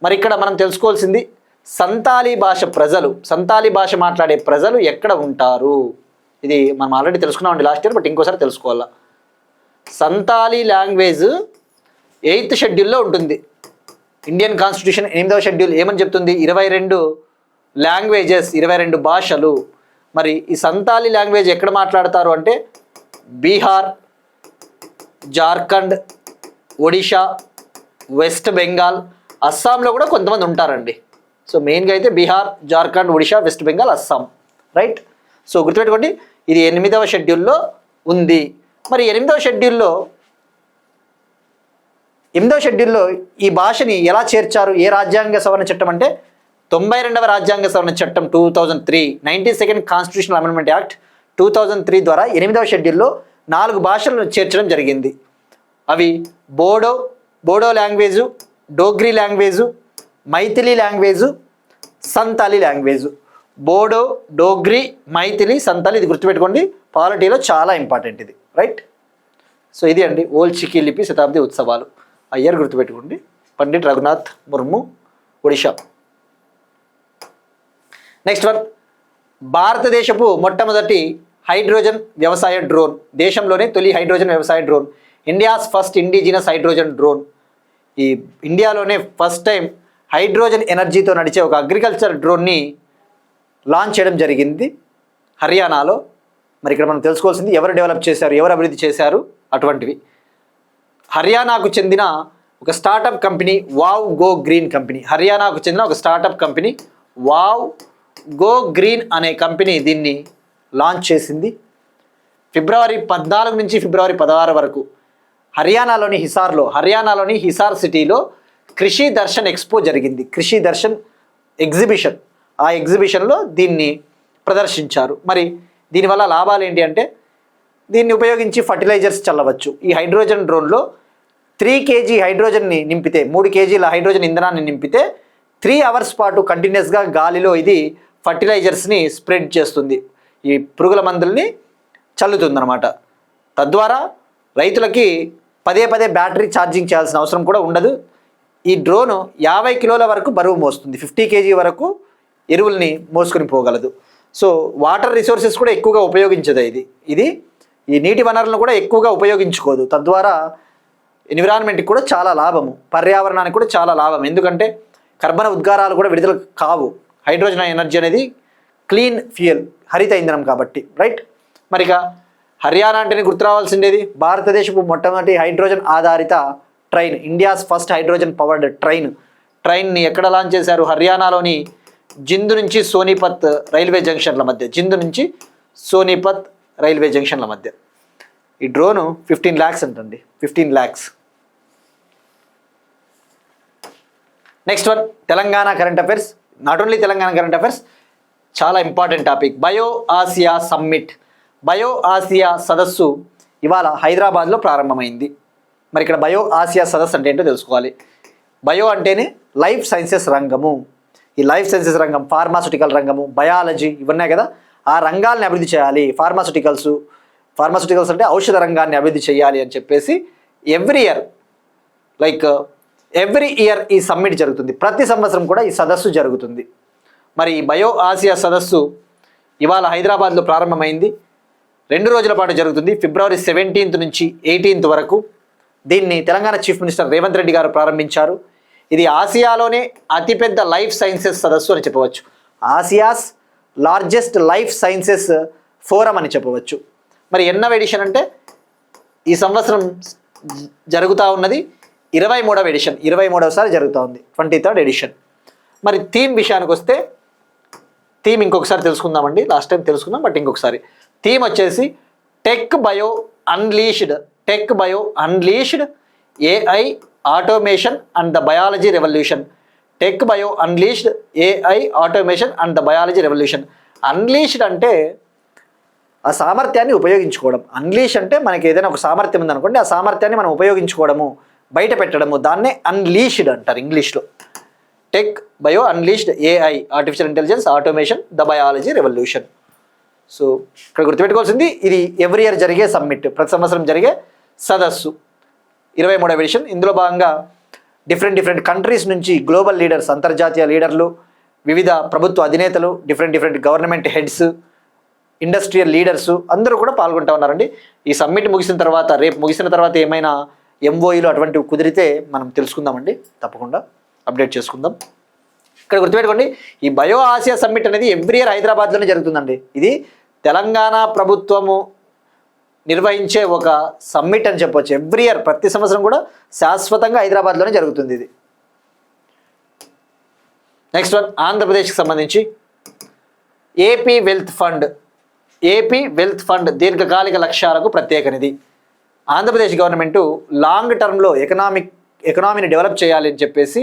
C: మరి ఇక్కడ మనం తెలుసుకోవాల్సింది సంతాలీ భాష మాట్లాడే ప్రజలు ఎక్కడ ఉంటారు. ఇది మనం ఆల్రెడీ తెలుసుకున్నామండి లాస్ట్ ఇయర్, బట్ ఇంకోసారి తెలుసుకోవాలా. సంతాలీ లాంగ్వేజ్ 8th షెడ్యూల్లో ఉంటుంది. ఇండియన్ కాన్స్టిట్యూషన్ 8వ షెడ్యూల్ ఏమని చెప్తుంది? 22 లాంగ్వేజెస్, 22 భాషలు. మరి ఈ సంతాలీ లాంగ్వేజ్ ఎక్కడ మాట్లాడతారు అంటే బీహార్, జార్ఖండ్, ఒడిషా, వెస్ట్ బెంగాల్, అస్సాంలో కూడా కొంతమంది ఉంటారండి. సో మెయిన్గా అయితే Bihar, Jharkhand, Odisha, west Bengal, Assam, right. So గుర్తుపెట్టుకోండి, ఇది 8వ షెడ్యూల్లో ఉంది. మరి 8వ షెడ్యూల్లో ఈ భాషని ఎలా చేర్చారు? ఏ రాజ్యాంగ సవరణ చట్టం అంటే 92వ రాజ్యాంగ సవరణ చట్టం 2003, 92nd కాన్స్టిట్యూషనల్ అమెండ్మెంట్ యాక్ట్ 2003 ద్వారా 8వ షెడ్యూల్లో 4 భాషలను చేర్చడం జరిగింది. అవి Bodo language, Dogri language, Maithili language, Santali language. Bodo, Dogri, Maithili, Santali, ఇది గుర్తుపెట్టుకోండి, పాలిటీలో చాలా ఇంపార్టెంట్ ఇది, రైట్. సో ఇది అండి ఓల్డ్ చికీ లిపి శతాబ్ది ఉత్సవాలు. ఆ ఇయర్ గుర్తుపెట్టుకోండి, పండిట్ రఘునాథ్ ముర్ము, ఒడిషా. నెక్స్ట్ వన్, భారతదేశపు మొట్టమొదటి హైడ్రోజన్ వ్యవసాయ డ్రోన్, దేశంలోనే తొలి హైడ్రోజన్ వ్యవసాయ drone, India's first indigenous hydrogen drone. ఈ ఇండియాలోనే ఫస్ట్ టైం హైడ్రోజన్ ఎనర్జీతో నడిచే ఒక అగ్రికల్చర్ డ్రోన్ని లాంచ్ చేయడం జరిగింది హర్యానాలో. మరి ఇక్కడ మనం తెలుసుకోవాల్సింది ఎవరు డెవలప్ చేశారు, ఎవరు అభివృద్ధి చేశారు అటువంటివి. హర్యానాకు చెందిన ఒక startup company wow go green company, హర్యానాకు చెందిన ఒక startup company wow go green అనే కంపెనీ దీన్ని లాంచ్ చేసింది. ఫిబ్రవరి 14 నుంచి ఫిబ్రవరి 16 వరకు హర్యానాలోని హిసార్ సిటీలో కృషి దర్శన్ ఎక్స్పో జరిగింది, కృషి దర్శన్ ఎగ్జిబిషన్. ఆ ఎగ్జిబిషన్లో దీన్ని ప్రదర్శించారు. మరి దీనివల్ల లాభాలు ఏంటి అంటే దీన్ని ఉపయోగించి ఫర్టిలైజర్స్ చల్లవచ్చు. ఈ హైడ్రోజన్ డ్రోన్లో 3 kg హైడ్రోజన్ని నింపితే, 3 kgల హైడ్రోజన్ ఇంధనాన్ని నింపితే 3 hours పాటు కంటిన్యూస్గా గాలిలో ఇది ఫర్టిలైజర్స్ని స్ప్రెడ్ చేస్తుంది, ఈ పురుగుల మందుల్ని చల్లుతుందన్నమాట. తద్వారా రైతులకి పదే బ్యాటరీ ఛార్జింగ్ చేయాల్సిన అవసరం కూడా ఉండదు. ఈ డ్రోను 50 కిలోల వరకు బరువు మోస్తుంది, 50 kg వరకు ఎరువుల్ని మోసుకొని పోగలదు. సో వాటర్ రిసోర్సెస్ కూడా ఎక్కువగా ఉపయోగించదు ఇది ఈ నీటి వనరులను కూడా ఎక్కువగా ఉపయోగించుకోదు. తద్వారా ఎన్విరాన్మెంట్కి కూడా చాలా లాభము, పర్యావరణానికి కూడా చాలా లాభం. ఎందుకంటే కర్బన ఉద్గారాలు కూడా విడుదల కావు. హైడ్రోజన్ ఎనర్జీ అనేది క్లీన్ ఫ్యూయల్, హరిత ఇంధనం కాబట్టి, రైట్. మరిక హర్యానా అంటేనే గుర్తురావాల్సిండేది భారతదేశపు మొట్టమొదటి హైడ్రోజన్ ఆధారిత train, India's first hydrogen powered ట్రైన్ని ఎక్కడ లాంచ్ చేశారు? హర్యానాలోని జింద్ నుంచి సోనిపత్ రైల్వే జంక్షన్ల మధ్య. ఈ డ్రోను 15 lakhs అంటండి, 15 lakhs. Next one, Telangana current affairs. Not only Telangana current affairs, చాలా important topic. Bio Asia summit, bio Asia సదస్సు ఇవాళ హైదరాబాద్లో ప్రారంభమైంది. మరి ఇక్కడ బయో ఆసియా సదస్సు అంటే ఏంటో తెలుసుకోవాలి. బయో అంటేనే లైఫ్ సైన్సెస్ రంగము. ఈ లైఫ్ సైన్సెస్ రంగం, ఫార్మాస్యూటికల్ రంగము, బయాలజీ ఇవన్నీ కదా, ఆ రంగాల్ని అభివృద్ధి చేయాలి. ఫార్మాస్యూటికల్స్ అంటే ఔషధ రంగాన్ని అభివృద్ధి చేయాలి అని చెప్పేసి ఎవ్రీ ఇయర్ ఈ సమ్మిట్ జరుగుతుంది. ప్రతి సంవత్సరం కూడా ఈ సదస్సు జరుగుతుంది. మరి బయో ఆసియా సదస్సు ఇవాళ హైదరాబాద్లో ప్రారంభమైంది. 2 రోజుల పాటు జరుగుతుంది, ఫిబ్రవరి 17th నుంచి 18th వరకు. దీన్ని తెలంగాణ చీఫ్ మినిస్టర్ రేవంత్ రెడ్డి గారు ప్రారంభించారు. ఇది ఆసియాలోనే అతిపెద్ద లైఫ్ సైన్సెస్ సదస్సు అని చెప్పవచ్చు. Asia's largest life sciences forum అని చెప్పవచ్చు. మరి ఎన్నవ ఎడిషన్ అంటే ఈ సంవత్సరం జరుగుతూ ఉన్నది 23వ ఎడిషన్, 23వసారి జరుగుతూ ఉంది, 23rd ఎడిషన్. మరి థీమ్ విషయానికి వస్తే థీమ్ ఇంకొకసారి తెలుసుకుందామండి. లాస్ట్ టైం తెలుసుకుందాం, బట్ ఇంకొకసారి థీమ్ వచ్చేసి tech bio unleashed AI automation and the biology revolution. Tech bio unleashed AI automation and the biology revolution. Unleashed అంటే ఆ సామర్థ్యాన్ని ఉపయోగించుకోవడం. అన్లీష్ అంటే మనకి ఏదైనా ఒక సామర్థ్యం ఉందనుకోండి, ఆ సామర్థ్యాన్ని మనం ఉపయోగించుకోవడము, బయట పెట్టడము, దాన్నే అన్లీష్డ్ అంటారు ఇంగ్లీష్లో. Tech bio unleashed AI artificial intelligence automation the biology revolution. So ఇక్కడ గుర్తుపెట్టుకోవాల్సింది ఇది ఎవ్రీ ఇయర్ జరిగే సమ్మిట్, ప్రతి సంవత్సరం జరిగే సదస్సు, 23వ ఎడిషన్. ఇందులో భాగంగా డిఫరెంట్ కంట్రీస్ నుంచి గ్లోబల్ లీడర్స్, అంతర్జాతీయ లీడర్లు, వివిధ ప్రభుత్వ అధినేతలు, different government heads, industrial leaders అందరూ కూడా పాల్గొంటూ ఉన్నారండి. ఈ సమ్మిట్ ముగిసిన తర్వాత, రేపు ముగిసిన తర్వాత ఏమైనా ఎంఓఈలు అటువంటివి కుదిరితే మనం తెలుసుకుందామండి, తప్పకుండా అప్డేట్ చేసుకుందాం. ఇక్కడ గుర్తుపెట్టుకోండి, ఈ బయో ఆసియా సమ్మిట్ అనేది ఎవ్రీ ఇయర్ హైదరాబాద్లోనే జరుగుతుందండి. ఇది తెలంగాణ ప్రభుత్వము నిర్వహించే ఒక సమ్మిట్ అని చెప్పొచ్చు. ఎవ్రీ ఇయర్, ప్రతి సంవత్సరం కూడా శాశ్వతంగా హైదరాబాద్లోనే జరుగుతుంది ఇది. నెక్స్ట్ వన్, ఆంధ్రప్రదేశ్కి సంబంధించి ఏపీ వెల్త్ ఫండ్ దీర్ఘకాలిక లక్ష్యాలకు ప్రత్యేక నిధి. ఆంధ్రప్రదేశ్ గవర్నమెంటు లాంగ్ టర్మ్లో ఎకనామీని డెవలప్ చేయాలి అని చెప్పేసి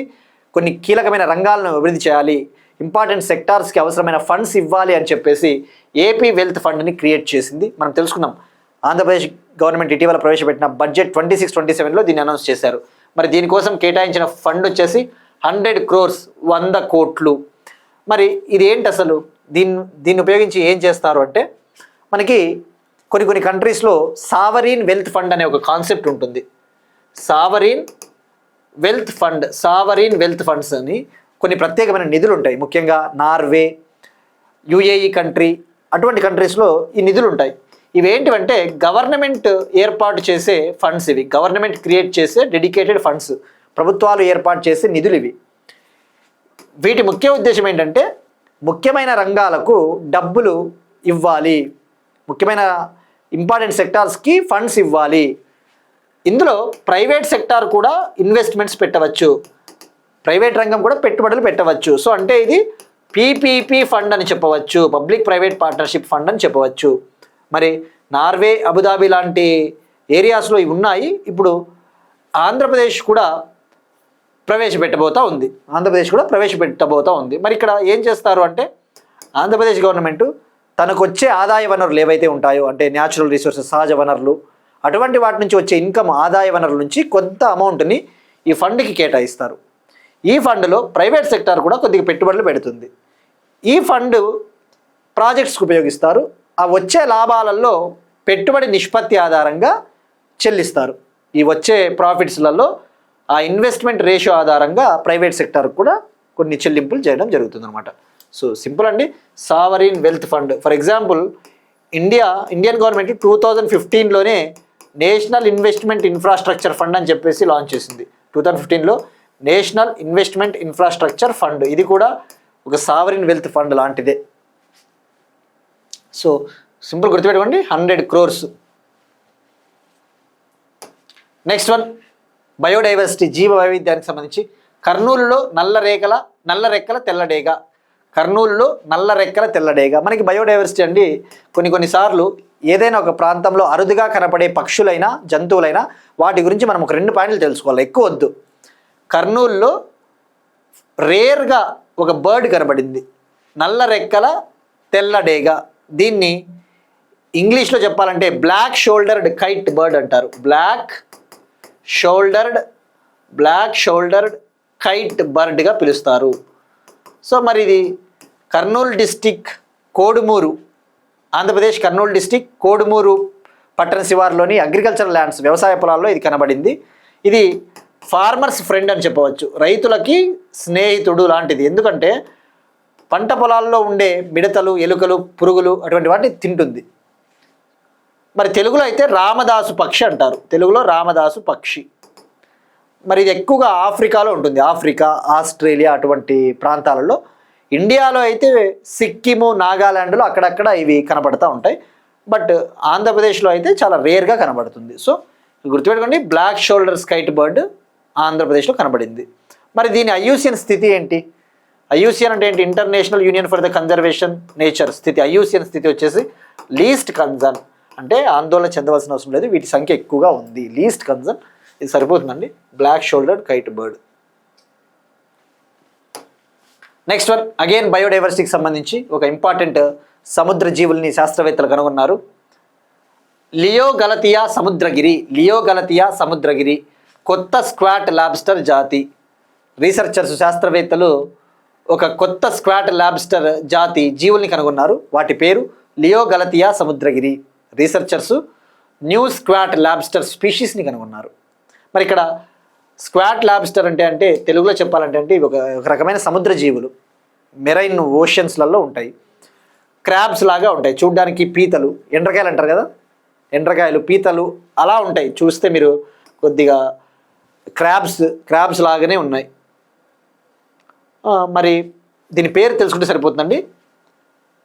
C: కొన్ని కీలకమైన రంగాలను అభివృద్ధి చేయాలి, ఇంపార్టెంట్ సెక్టార్స్కి అవసరమైన ఫండ్స్ ఇవ్వాలి అని చెప్పేసి ఏపీ వెల్త్ ఫండ్ని క్రియేట్ చేసింది. మనం తెలుసుకుందాం. ఆంధ్రప్రదేశ్ గవర్నమెంట్ ఇటీవల ప్రవేశపెట్టిన బడ్జెట్ 26-27లో దీన్ని అనౌన్స్ చేశారు. మరి దీనికోసం కేటాయించిన ఫండ్ వచ్చేసి 100 crores, 100 కోట్లు. మరి ఇది ఏంటి అసలు, దీన్ని ఉపయోగించి ఏం చేస్తారు అంటే, మనకి కొన్ని కంట్రీస్లో సావరీన్ వెల్త్ ఫండ్ అనే ఒక కాన్సెప్ట్ ఉంటుంది. సావరీన్ వెల్త్ ఫండ్స్ అని కొన్ని ప్రత్యేకమైన నిధులు ఉంటాయి. ముఖ్యంగా నార్వే, యుఏఈ కంట్రీ, అటువంటి కంట్రీస్లో ఈ నిధులు ఉంటాయి. ఇవేంటివంటే గవర్నమెంట్ ఏర్పాటు చేసే ఫండ్స్. ఇవి గవర్నమెంట్ క్రియేట్ చేసే డెడికేటెడ్ ఫండ్స్, ప్రభుత్వాలు ఏర్పాటు చేసే నిధులు ఇవి. వీటి ముఖ్య ఉద్దేశం ఏంటంటే ముఖ్యమైన రంగాలకు డబ్బులు ఇవ్వాలి, ముఖ్యమైన ఇంపార్టెంట్ సెక్టార్స్కి ఫండ్స్ ఇవ్వాలి. ఇందులో ప్రైవేట్ సెక్టార్ కూడా ఇన్వెస్ట్మెంట్స్ పెట్టవచ్చు, ప్రైవేట్ రంగం కూడా పెట్టుబడులు పెట్టవచ్చు. సో అంటే ఇది పీపీపీ ఫండ్ అని చెప్పవచ్చు, పబ్లిక్ ప్రైవేట్ పార్ట్నర్షిప్ ఫండ్ అని చెప్పవచ్చు. మరి నార్వే, అబుదాబి లాంటి ఏరియాస్లో ఇవి ఉన్నాయి. ఇప్పుడు ఆంధ్రప్రదేశ్ కూడా ప్రవేశపెట్టబోతూ ఉంది. మరి ఇక్కడ ఏం చేస్తారు అంటే, ఆంధ్రప్రదేశ్ గవర్నమెంటు తనకు వచ్చే ఆదాయ వనరులు ఏవైతే ఉంటాయో, అంటే న్యాచురల్ రిసోర్సెస్, సహజ వనరులు, అటువంటి వాటి నుంచి వచ్చే ఇన్కమ్, ఆదాయ వనరుల నుంచి కొంత అమౌంట్ని ఈ ఫండ్కి కేటాయిస్తారు. ఈ ఫండ్లో ప్రైవేట్ సెక్టార్ కూడా కొద్దిగా పెట్టుబడులు పెడుతుంది. ఈ ఫండ్ ప్రాజెక్ట్స్కి ఉపయోగిస్తారు. ఆ వచ్చే లాభాలలో పెట్టుబడి నిష్పత్తి ఆధారంగా చెల్లిస్తారు. ఈ వచ్చే ప్రాఫిట్స్లలో ఆ ఇన్వెస్ట్మెంట్ రేషియో ఆధారంగా ప్రైవేట్ సెక్టార్కి కూడా కొన్ని చెల్లింపులు చేయడం జరుగుతుంది అనమాట. సో సింపుల్ అండి. Sovereign wealth fund, for example Indian government 2015లోనే నేషనల్ ఇన్వెస్ట్మెంట్ ఇన్ఫ్రాస్ట్రక్చర్ ఫండ్ అని చెప్పేసి లాంచ్ చేసింది. 2015లో నేషనల్ ఇన్వెస్ట్మెంట్ ఇన్ఫ్రాస్ట్రక్చర్ ఫండ్, ఇది కూడా ఒక సావరీన్ వెల్త్ ఫండ్ లాంటిదే. సో సింపుల్ గుర్తుపెట్టుకోండి, 100 crores. నెక్స్ట్ వన్, బయోడైవర్సిటీ, జీవ వైవిధ్యానికి సంబంధించి కర్నూలులో నల్ల రెక్కల తెల్లడేగ. మనకి బయోడైవర్సిటీ అండి, కొన్నిసార్లు ఏదైనా ఒక ప్రాంతంలో అరుదుగా కనపడే పక్షులైనా జంతువులైనా వాటి గురించి మనం ఒక 2 పాయింట్లు తెలుసుకోవాలి, ఎక్కువ వద్దు. కర్నూలులో రేర్గా ఒక బర్డ్ కనబడింది, నల్ల రెక్కల తెల్లడేగ. దీన్ని ఇంగ్లీష్లో చెప్పాలంటే బ్లాక్ షోల్డర్డ్ కైట్ బర్డ్ అంటారు. బ్లాక్ షోల్డర్డ్ కైట్ బర్డ్గా పిలుస్తారు. సో మరి ఇది కర్నూలు డిస్టిక్ కోడుమూరు, ఆంధ్రప్రదేశ్ కర్నూలు డిస్టిక్ కోడుమూరు పట్టణ శివారులోని అగ్రికల్చరల్ ల్యాండ్స్, వ్యవసాయ పొలాల్లో ఇది కనబడింది. ఇది ఫార్మర్స్ ఫ్రెండ్ అని చెప్పవచ్చు, రైతులకి స్నేహితుడు లాంటిది. ఎందుకంటే పంట పొలాల్లో ఉండే మిడతలు, ఎలుకలు, పురుగులు అటువంటి వాటిని తింటుంది. మరి తెలుగులో అయితే రామదాసు పక్షి అంటారు, తెలుగులో రామదాసు పక్షి. మరి ఇది ఎక్కువగా ఆఫ్రికాలో ఉంటుంది. ఆఫ్రికా, ఆస్ట్రేలియా అటువంటి ప్రాంతాలలో. ఇండియాలో అయితే సిక్కిము, నాగాల్యాండ్లో అక్కడక్కడ ఇవి కనబడుతూ ఉంటాయి. బట్ ఆంధ్రప్రదేశ్లో అయితే చాలా రేర్గా కనబడుతుంది. సో గుర్తుపెట్టుకోండి, బ్లాక్ షోల్డర్ స్కైట్ బర్డ్ ఆంధ్రప్రదేశ్లో కనబడింది. మరి దీని ఐయూసిఎన్ స్థితి ఏంటి? ఐయూసిఎన్ అంటే ఏంటి? International union for the conservation nature స్థితి. ఐయూసిఎన్ స్థితి వచ్చేసి లీస్ట్ కన్సర్న్, అంటే ఆందోళన చెందవలసిన అవసరం లేదు, వీటి సంఖ్య ఎక్కువగా ఉంది. లీస్ట్ కన్సర్న్, ఇది సరిపోతుందండి. Black shouldered kite bird. Next one, again బయోడైవర్సిటీకి సంబంధించి ఒక ఇంపార్టెంట్ సముద్ర జీవుల్ని శాస్త్రవేత్తలు కనుగొన్నారు. లియోగలతియా సముద్రగిరి కొత్త స్క్వాట్ లాబ్స్టర్ జాతి. రీసెర్చర్స్, శాస్త్రవేత్తలు ఒక కొత్త స్క్వాట్ లాబ్స్టర్ జాతి జీవుల్ని కనుగొన్నారు. వాటి పేరు లియోగలతియా సముద్రగిరి. రీసెర్చర్స్ న్యూ స్క్వాట్ లాబ్స్టర్ స్పీషీస్ని కనుగొన్నారు. మరి ఇక్కడ స్క్వాట్ లాబ్స్టర్ అంటే తెలుగులో చెప్పాలంటే ఇవి ఒక రకమైన సముద్ర జీవులు. మెరైన్ ఓషన్స్లలో ఉంటాయి. క్రాబ్స్ లాగా ఉంటాయి చూడ్డానికి. పీతలు, ఎండ్రకాయలు అంటారు కదా, ఎండ్రకాయలు, పీతలు అలా ఉంటాయి. చూస్తే మీరు కొద్దిగా క్రాబ్స్ లాగానే ఉన్నాయి. మరి దీని పేరు తెలుసుకుంటే సరిపోతుందండి.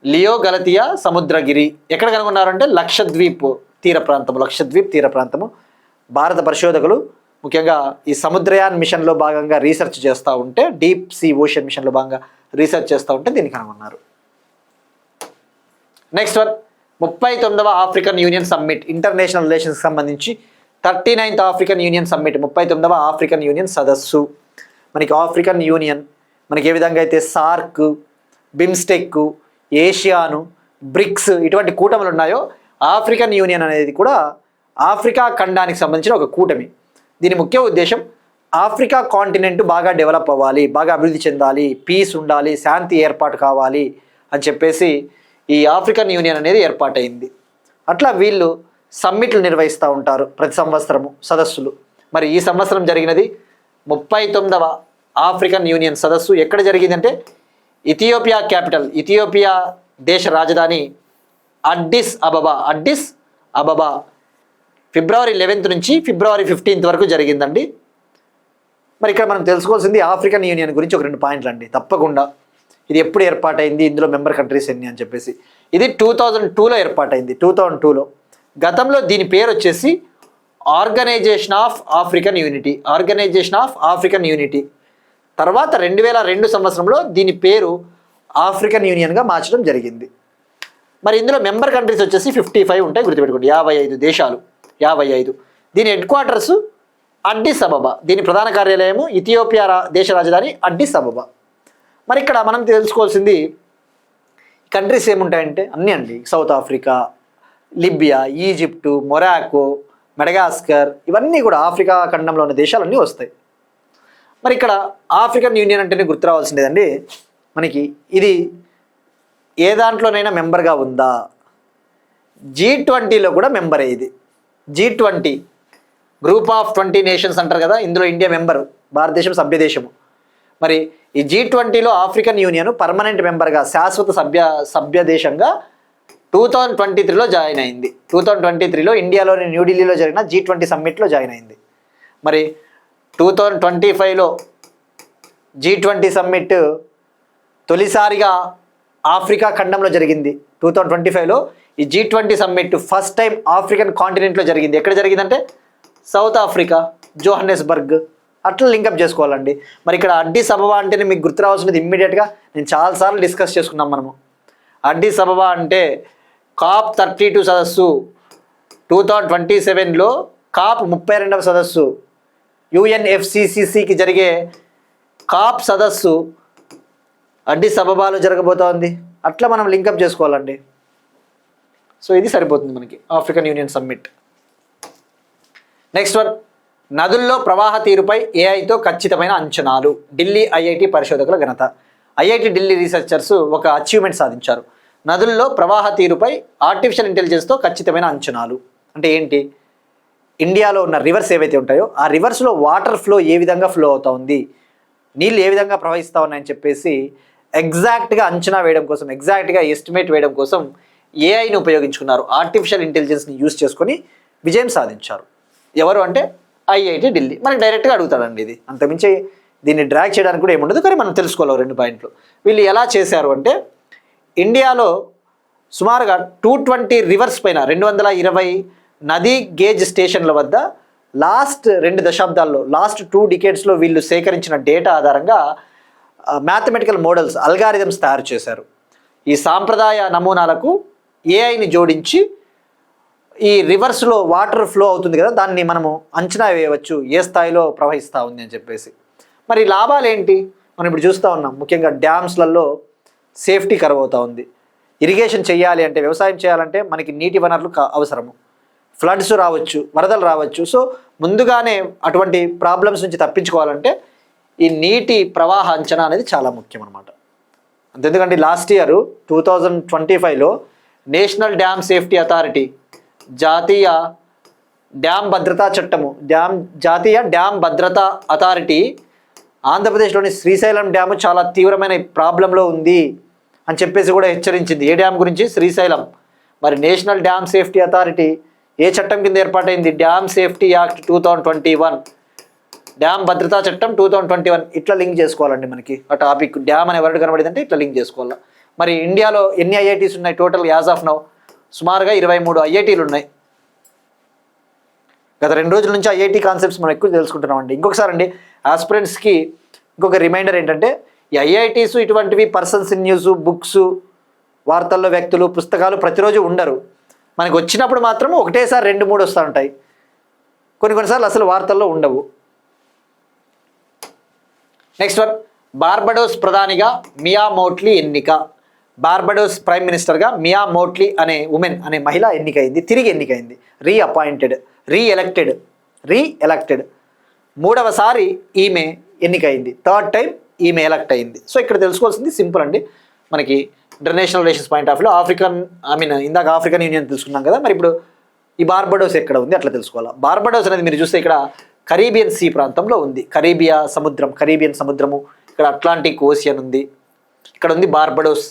C: లియోగలతియా సముద్రగిరి. ఎక్కడ కనుగొన్నారంటే లక్షద్వీప్ తీర ప్రాంతము. భారత పరిశోధకులు ముఖ్యంగా ఈ సముద్రయాన్ మిషన్లో భాగంగా రీసెర్చ్ చేస్తూ ఉంటే, డీప్ సీ ఓషన్ మిషన్లో భాగంగా రీసెర్చ్ చేస్తూ ఉంటే దీన్ని కనుగొన్నారు. నెక్స్ట్ వన్, 39వ ఆఫ్రికన్ యూనియన్ సమ్మిట్. ఇంటర్నేషనల్ రిలేషన్స్కి సంబంధించి 39th ఆఫ్రికన్ యూనియన్ సమ్మిట్, 39వ ఆఫ్రికన్ యూనియన్ సదస్సు. మనకి ఆఫ్రికన్ యూనియన్, మనకి ఏ విధంగా అయితే సార్క్, బిమ్స్టెక్, ఏషియాను, బ్రిక్స్ ఇటువంటి కూటములు ఉన్నాయో, ఆఫ్రికన్ యూనియన్ అనేది కూడా ఆఫ్రికా ఖండానికి సంబంధించిన ఒక కూటమి. దీని ముఖ్య ఉద్దేశం ఆఫ్రికా కాంటినెంట్ బాగా డెవలప్ అవ్వాలి, బాగా అభివృద్ధి చెందాలి, పీస్ ఉండాలి, శాంతి ఏర్పాటు కావాలి అని చెప్పేసి ఈ ఆఫ్రికన్ యూనియన్ అనేది ఏర్పాటైంది. అట్లా వీళ్ళు సమ్మిట్లు నిర్వహిస్తూ ఉంటారు ప్రతి సంవత్సరము, సదస్సులు. మరి ఈ సంవత్సరం జరిగినది 39వ ఆఫ్రికన్ యూనియన్ సదస్సు. ఎక్కడ జరిగిందంటే ఇథియోపియా క్యాపిటల్, ఇథియోపియా దేశ రాజధాని అడ్డిస్ అబబా ఫిబ్రవరి 11th నుంచి ఫిబ్రవరి 15th వరకు జరిగిందండి. మరి ఇక్కడ మనం తెలుసుకోవాల్సింది ఆఫ్రికన్ యూనియన్ గురించి ఒక 2 పాయింట్లు అండి తప్పకుండా. ఇది ఎప్పుడు ఏర్పాటైంది, ఇందులో మెంబర్ కంట్రీస్ ఎన్ని అని చెప్పేసి. ఇది 2002లో ఏర్పాటైంది. 2002లో. గతంలో దీని పేరు వచ్చేసి ఆర్గనైజేషన్ ఆఫ్ ఆఫ్రికన్ యూనిటీ. తర్వాత 2002 సంవత్సరంలో దీని పేరు ఆఫ్రికన్ యూనియన్గా మార్చడం జరిగింది. మరి ఇందులో మెంబర్ కంట్రీస్ వచ్చేసి 55 ఉంటాయి, గుర్తుపెట్టుకోండి. 55 దేశాలు, 55. దీని హెడ్ క్వార్టర్స్ అడ్డిస్ అబబా. దీని ప్రధాన కార్యాలయము ఇథియోపియా దేశ రాజధాని అడ్డిస్ అబబా. మరి ఇక్కడ మనం తెలుసుకోవాల్సింది కంట్రీస్ ఏముంటాయంటే అన్నీ అండి. South Africa, Libya, Egypt, Morocco, Madagascar, ఇవన్నీ కూడా ఆఫ్రికా ఖండంలో ఉన్న దేశాలన్నీ వస్తాయి. మరి ఇక్కడ ఆఫ్రికన్ యూనియన్ అంటేనే గుర్తు రావాల్సిందేదండి మనకి. ఇది ఏ దాంట్లోనైనా మెంబర్గా ఉందా? G20లో కూడా మెంబరే. ఇది G20 గ్రూప్ ఆఫ్ 20 నేషన్స్ అంటారు కదా, ఇందులో ఇండియా మెంబరు, భారతదేశం సభ్యదేశము. మరి ఈ G20లో ఆఫ్రికన్ యూనియన్ పర్మనెంట్ మెంబర్గా, శాశ్వత సభ్య దేశంగా 2023లో జాయిన్ అయింది. 2023లో ఇండియాలోని న్యూఢిల్లీలో జరిగిన G20 సమ్మిట్లో జాయిన్ అయింది. మరి 2025లో G20 సమ్మిట్ తొలిసారిగా ఆఫ్రికా ఖండంలో జరిగింది. 2025లో ఈ G20 summit first time African కాంటినెంట్లో జరిగింది. ఎక్కడ జరిగిందంటే సౌత్ ఆఫ్రికా, జోహన్నెస్బర్గ్. అట్లా లింకప్ చేసుకోవాలండి. మరి ఇక్కడ అడ్డిస్ అబబా అంటేనే మీకు గుర్తు రావాల్సినది ఇమ్మీడియట్గా, నేను చాలాసార్లు డిస్కస్ చేసుకున్నాం మనము. అడ్డిస్ అబబా అంటే COP 32 సదస్సు 2027లో, COP 32వ సదస్సు UNFCCCకి జరిగే COP సదస్సు అడ్డిస్ అబబాలో జరగబోతోంది. అట్లా మనం లింకప్ చేసుకోవాలండి. సో ఇది సరిపోతుంది మనకి African union summit. Next one, నదుల్లో ప్రవాహ తీరుపై ఏఐతో ఖచ్చితమైన అంచనాలు. ఢిల్లీ ఐఐటి పరిశోధకుల ఘనత. ఐఐటి ఢిల్లీ రీసెర్చర్స్ ఒక అచీవ్మెంట్ సాధించారు. నదుల్లో ప్రవాహ తీరుపై ఆర్టిఫిషియల్ ఇంటెలిజెన్స్తో ఖచ్చితమైన అంచనాలు. అంటే ఏంటి? ఇండియాలో ఉన్న రివర్స్ ఏవైతే ఉంటాయో ఆ రివర్స్లో వాటర్ ఫ్లో ఏ విధంగా ఫ్లో అవుతా ఉంది, నీళ్ళు ఏ విధంగా ప్రవహిస్తూ ఉన్నాయని చెప్పేసి ఎగ్జాక్ట్గా అంచనా వేయడం కోసం, ఎగ్జాక్ట్గా ఎస్టిమేట్ వేయడం కోసం ఏఐని ఉపయోగించుకున్నారు. ఆర్టిఫిషియల్ ఇంటెలిజెన్స్ని యూజ్ చేసుకొని విజయం సాధించారు. ఎవరు అంటే ఐఐటి ఢిల్లీ. మనకి డైరెక్ట్గా అడుగుతాడండి ఇది. అంతమించి దీన్ని డ్రాగ్ చేయడానికి కూడా ఏముండదు, కానీ మనం తెలుసుకోవాలి 2 పాయింట్లు. వీళ్ళు ఎలా చేశారు అంటే ఇండియాలో సుమారుగా 220 రివర్స్ పైన 220 నదీ గేజ్ స్టేషన్ల వద్ద లాస్ట్ 2 దశాబ్దాల్లో లాస్ట్ 2 డికేడ్స్లో వీళ్ళు సేకరించిన డేటా ఆధారంగా మ్యాథమెటికల్ మోడల్స్ అల్గారిథమ్స్ తయారు చేశారు. ఈ సాంప్రదాయ నమూనాలకు ఏఐని జోడించి ఈ రివర్స్లో వాటర్ ఫ్లో అవుతుంది కదా, దాన్ని మనము అంచనా వేయవచ్చు ఏ స్థాయిలో ప్రవహిస్తూ ఉంది అని చెప్పేసి. మరి లాభాలు ఏంటి మనం ఇప్పుడు చూస్తూ ఉన్నాం. ముఖ్యంగా డ్యామ్స్లలో సేఫ్టీ కరువు అవుతూ ఉంది. ఇరిగేషన్ చేయాలి అంటే, వ్యవసాయం చేయాలంటే మనకి నీటి వనరులు అవసరము. ఫ్లడ్స్ రావచ్చు, వరదలు రావచ్చు. సో ముందుగానే అటువంటి ప్రాబ్లమ్స్ నుంచి తప్పించుకోవాలంటే ఈ నీటి ప్రవాహ అంచనా అనేది చాలా ముఖ్యం అనమాట. అంతెందుకంటే లాస్ట్ ఇయర్ 2025లో నేషనల్ డ్యామ్ సేఫ్టీ అథారిటీ జాతీయ డ్యామ్ భద్రతా చట్టము జాతీయ డ్యామ్ భద్రతా అథారిటీ ఆంధ్రప్రదేశ్లోని శ్రీశైలం డ్యాము చాలా తీవ్రమైన ప్రాబ్లంలో ఉంది అని చెప్పేసి కూడా హెచ్చరించింది. ఏ డ్యామ్ గురించి? శ్రీశైలం. మరి నేషనల్ డ్యామ్ సేఫ్టీ అథారిటీ ఏ చట్టం కింద ఏర్పాటైంది? డ్యామ్ సేఫ్టీ యాక్ట్ 2021, డ్యామ్ భద్రతా చట్టం 2021. ఇట్లా లింక్ చేసుకోవాలండి మనకి ఆ టాపిక్. డ్యామ్ అనే వర్డ్ కనబడిందంటే ఇట్లా లింక్ చేసుకోవాలి. మరి ఇండియాలో ఎన్ని ఐఐటీస్ ఉన్నాయి టోటల్ యాజ్ ఆఫ్ నౌ? సుమారుగా 23 ఐఐటీలు ఉన్నాయి. గత 2 రోజుల నుంచి ఐఐటీ కాన్సెప్ట్స్ మనం ఎక్కువ తెలుసుకుంటున్నామండి. ఇంకొకసారి అండి ఆస్పిరెంట్స్కి ఇంకొక రిమైండర్ ఏంటంటే, ఈ ఐఐటీస్ ఇటువంటివి పర్సన్స్ ఇన్ న్యూస్, బుక్స్, వార్తల్లో వ్యక్తులు, పుస్తకాలు ప్రతిరోజు ఉండరు. మనకు వచ్చినప్పుడు మాత్రం ఒకటేసారి 2-3 వస్తూ ఉంటాయి. కొన్నిసార్లు అసలు వార్తల్లో ఉండవు. నెక్స్ట్ వన్, బార్బడోస్ ప్రధానిగా మియా మోట్లీ ఎన్నిక. బార్బడోస్ ప్రైమ్ మినిస్టర్గా మియా మోట్లీ అనే ఉమెన్ అనే మహిళ ఎన్నికైంది, తిరిగి ఎన్నికైంది. రీఎలక్టెడ్ 3వసారి ఈమె ఎన్నికైంది. 3rd టైం ఈమె ఎలక్ట్ అయింది. సో ఇక్కడ తెలుసుకోవాల్సింది సింపుల్ అండి. మనకి ఇంటర్నేషనల్ రిలేషన్స్ పాయింట్ ఆఫ్ వ్యూలో ఇందాక ఆఫ్రికన్ యూనియన్ తెలుసుకున్నాం కదా, మరి ఇప్పుడు ఈ బార్బడోస్ ఎక్కడ ఉంది అట్లా తెలుసుకోవాలి. బార్బడోస్ అనేది మీరు చూస్తే ఇక్కడ కరీబియన్ సీ ప్రాంతంలో ఉంది. కరీబియన్ సముద్రము, ఇక్కడ అట్లాంటిక్ ఓషియన్ ఉంది. ఇక్కడ ఉంది బార్బడోస్.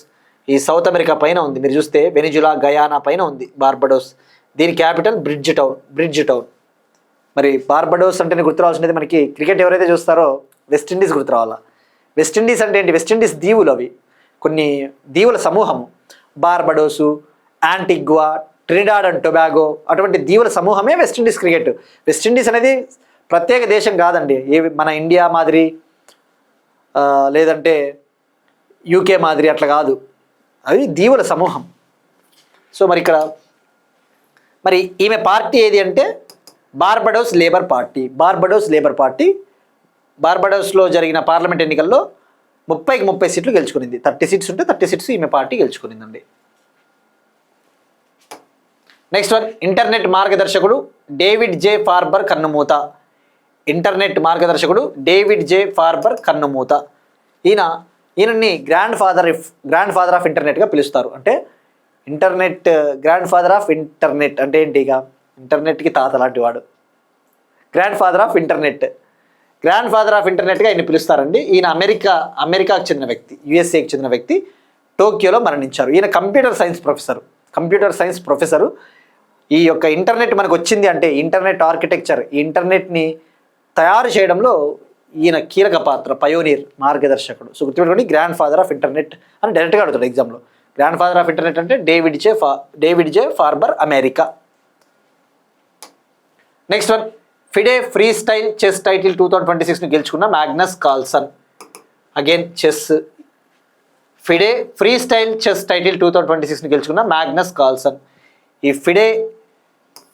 C: ఈ సౌత్ అమెరికా పైన ఉంది. మీరు చూస్తే వెనిజులా, గయానా పైన ఉంది బార్బడోస్. దీని క్యాపిటల్ బ్రిడ్జ్ టౌన్. మరి బార్బడోస్ అంటేనే గుర్తురావాల్సినది మనకి క్రికెట్ ఎవరైతే చూస్తారో వెస్టిండీస్ గుర్తురావాలా. వెస్టిండీస్ అంటే ఏంటి? వెస్టిండీస్ దీవులు, అవి కొన్ని దీవుల సమూహము. బార్బడోసు, యాంటిగ్వా, ట్రినిడాడ్ అండ్ టొబాగో, అటువంటి దీవుల సమూహమే వెస్టిండీస్ క్రికెట్. వెస్టిండీస్ అనేది ప్రత్యేక దేశం కాదండి. మన ఇండియా మాదిరి లేదంటే యూకే మాదిరి అట్లా కాదు, అవి దీవుల సమూహం. సో మరి ఇక్కడ మరి ఈమె పార్టీ ఏది అంటే బార్బడోస్ లేబర్ పార్టీ. బార్బడోస్లో జరిగిన పార్లమెంట్ ఎన్నికల్లో 30కి 30 సీట్లు గెలుచుకునింది. 30 సీట్స్ ఉంటే 30 సీట్స్ ఈమె పార్టీ గెలుచుకునిందండి. నెక్స్ట్ వన్, ఇంటర్నెట్ మార్గదర్శకుడు డేవిడ్ జే ఫార్బర్ కన్నుమూత. ఈయనని గ్రాండ్ ఫాదర్ ఆఫ్ ఇంటర్నెట్గా పిలుస్తారు. అంటే గ్రాండ్ ఫాదర్ ఆఫ్ ఇంటర్నెట్ అంటే ఏంటి? ఇక ఇంటర్నెట్కి తాత లాంటి వాడు. గ్రాండ్ ఫాదర్ ఆఫ్ ఇంటర్నెట్గా ఈయన పిలుస్తారండి. ఈయన అమెరికాకు చెందిన వ్యక్తి, యుఎస్ఏకి చెందిన వ్యక్తి. టోక్యోలో మరణించారు. ఈయన కంప్యూటర్ సైన్స్ ప్రొఫెసరు. ఈ యొక్క ఇంటర్నెట్ మనకు వచ్చింది అంటే ఇంటర్నెట్ ఆర్కిటెక్చర్, ఈ ఇంటర్నెట్ని తయారు చేయడంలో ఈయన కీలక పాత్ర, పయోనీర్, మార్గదర్శకుడు. సో గుర్తుపెట్టుకోండి, గ్రాండ్ ఫాదర్ ఆఫ్ ఇంటర్నెట్ అని డైరెక్ట్గా అడుగుతాడు ఎగ్జామ్లో. గ్రాండ్ ఫాదర్ ఆఫ్ ఇంటర్నెట్ అంటే David J Farber, America. Next one, FIDE freestyle chess title 2026ని గెలుచుకున్న Magnus Carlsen. Again chess. FIDE freestyle chess title 2026ని గెలుచుకున్న మ్యాగ్నస్ కార్ల్సన్. ఈ FIDE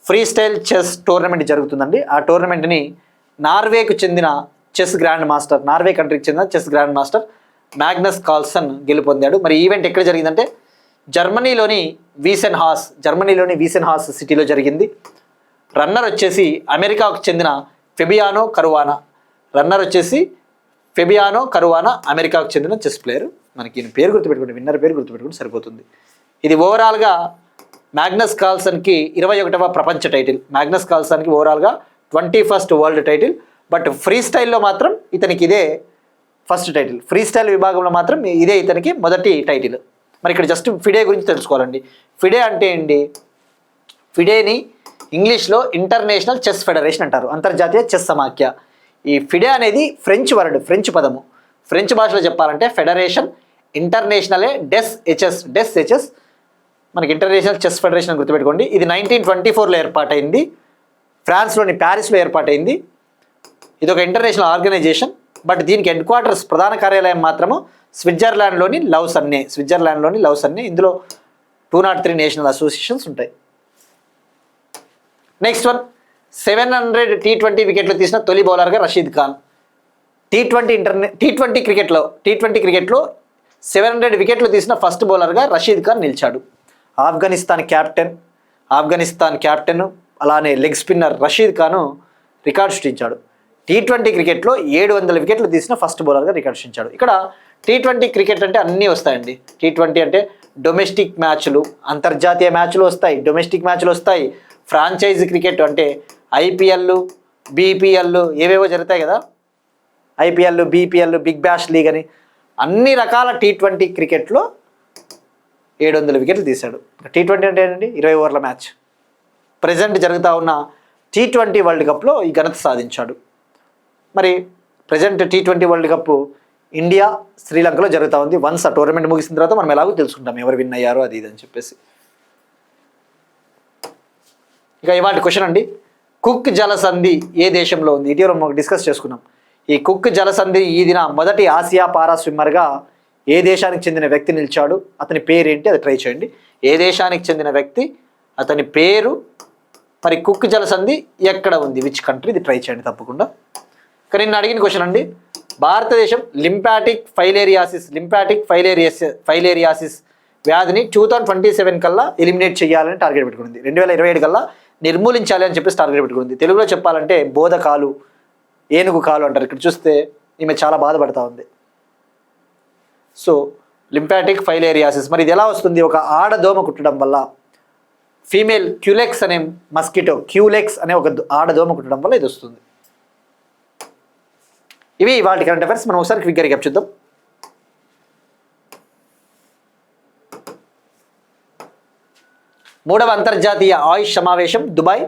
C: freestyle chess tournament జరుగుతుందండి. ఆ టోర్నమెంట్ని Norway కంట్రీకి చెందిన chess grandmaster Magnus Carlsen గెలుపొందాడు. మరి ఈవెంట్ ఎక్కడ జరిగిందంటే జర్మనీలోని వీసెన్హాస్ సిటీలో జరిగింది. రన్నర్ వచ్చేసి అమెరికాకు చెందిన ఫెబియానో కరువానా, అమెరికాకు చెందిన చెస్ ప్లేయర్. మనకి ఈయన పేరు గుర్తుపెట్టుకోండి, విన్నర్ పేరు గుర్తుపెట్టుకుంటే సరిపోతుంది. ఇది ఓవరాల్గా మ్యాగ్నస్ కార్ల్సన్కి 21వ ప్రపంచ టైటిల్. మ్యాగ్నస్ కార్ల్సన్కి ఓవరాల్గా 21st world title. But free స్టైల్లో మాత్రం ఇతనికి ఇదే ఫస్ట్ టైటిల్. ఫ్రీ స్టైల్ విభాగంలో మాత్రం ఇదే ఇతనికి మొదటి టైటిల్. మరి ఇక్కడ జస్ట్ ఫిడే గురించి తెలుసుకోవాలండి. ఫిడే అంటే ఏంటి? ఫిడేని ఇంగ్లీష్లో ఇంటర్నేషనల్ చెస్ ఫెడరేషన్ అంటారు, అంతర్జాతీయ చెస్ సమాఖ్య. ఈ ఫిడే అనేది ఫ్రెంచ్ వర్డ్, ఫ్రెంచ్ పదము. ఫ్రెంచ్ భాషలో చెప్పాలంటే ఫెడరేషన్ ఇంటర్నేషనలే డెస్ హెచ్ఎస్ మనకి ఇంటర్నేషనల్ చెస్ ఫెడరేషన్ అని గుర్తుపెట్టుకోండి. ఇది 1924లో ఏర్పాటైంది, ఫ్రాన్స్లోని ప్యారిస్లో ఏర్పాటైంది. ఇది ఒక ఇంటర్నేషనల్ ఆర్గనైజేషన్, బట్ దీనికి హెడ్ క్వార్టర్స్ ప్రధాన కార్యాలయం మాత్రము స్విట్జర్లాండ్లోని లౌసన్నే. ఇందులో 203 నేషనల్ అసోసియేషన్స్ ఉంటాయి. నెక్స్ట్ వన్, 700 T20 వికెట్లు తీసిన తొలి బౌలర్గా రషీద్ ఖాన్. టీ20 క్రికెట్లో 700 వికెట్లు తీసిన ఫస్ట్ బౌలర్గా రషీద్ ఖాన్ నిలిచాడు. ఆఫ్ఘనిస్తాన్ క్యాప్టెన్ అలానే leg spinner Rashid Khan record సృష్టించాడు. T20 క్రికెట్లో 700 వికెట్లు తీసిన ఫస్ట్ బౌలర్గా రికార్డు సృష్టించాడు. ఇక్కడ T20 క్రికెట్ అంటే అన్నీ వస్తాయండి. T20 అంటే డొమెస్టిక్ మ్యాచ్లు, అంతర్జాతీయ మ్యాచ్లు వస్తాయి, డొమెస్టిక్ మ్యాచ్లు వస్తాయి. ఫ్రాంచైజీ క్రికెట్ అంటే IPL, BPL ఏవేవో జరుగుతాయి కదా, IPL, BPL, big bash league అని అన్ని రకాల T20 క్రికెట్లో 700 వికెట్లు తీశాడు. T20 అంటే ఏంటండి, 20 ఓవర్ల మ్యాచ్. ప్రజెంట్ జరుగుతూ ఉన్న T20 వరల్డ్ కప్లో ఈ ఘనత సాధించాడు. మరి present T20 world cup India శ్రీలంకలో జరుగుతూ ఉంది. వన్స్ ఆ టోర్నమెంట్ ముగిసిన తర్వాత మనం ఎలాగో తెలుసుకుంటాం ఎవరు విన్ అయ్యారో అది ఇది అని చెప్పేసి. ఇక ఇవాళ క్వశ్చన్ అండి, కుక్ జలసంధి ఏ దేశంలో ఉంది? ఇటీవల మనం డిస్కస్ చేసుకున్నాం. ఈ కుక్ జలసంధి ఈ దిన మొదటి ఆసియా పారా స్విమ్మర్గా ఏ దేశానికి చెందిన వ్యక్తి నిలిచాడు, అతని పేరు ఏంటి, అది ట్రై చేయండి. ఏ దేశానికి చెందిన వ్యక్తి, అతని పేరు, మరి కుక్ జలసంధి ఎక్కడ ఉంది, విచ్ కంట్రీ, ఇది ట్రై చేయండి తప్పకుండా. కానీ నేను అడిగిన క్వశ్చన్ అండి, భారతదేశం లింపాటిక్ ఫైలేరియాసిస్ వ్యాధిని 2027 కల్లా ఎలిమినేట్ చేయాలని టార్గెట్ పెట్టుకుంది. 2027 కల్లా నిర్మూలించాలి అని చెప్పేసి టార్గెట్ పెట్టుకుంది. తెలుగులో చెప్పాలంటే బోధకాలు, ఏనుగు కాలు అంటారు. ఇక్కడ చూస్తే ఈమె చాలా బాధపడతా ఉంది. సో లింపాటిక్ ఫైలేరియాసిస్, మరి ఇది ఎలా వస్తుంది? ఒక ఆడదోమ కుట్టడం వల్ల, ఫీమేల్ క్యూలెక్స్ అనే మస్కిటో, క్యూలెక్స్ అనే ఒక ఆడదోమ కుట్టడం వల్ల ఇది వస్తుంది. ఇవి వాటి కరెంట్ అఫైర్స్. మనం ఒకసారి క్విక్గా రీక్యాప్ చూద్దాం. మూడవ అంతర్జాతీయ ఆయుష్ సమావేశం దుబాయ్.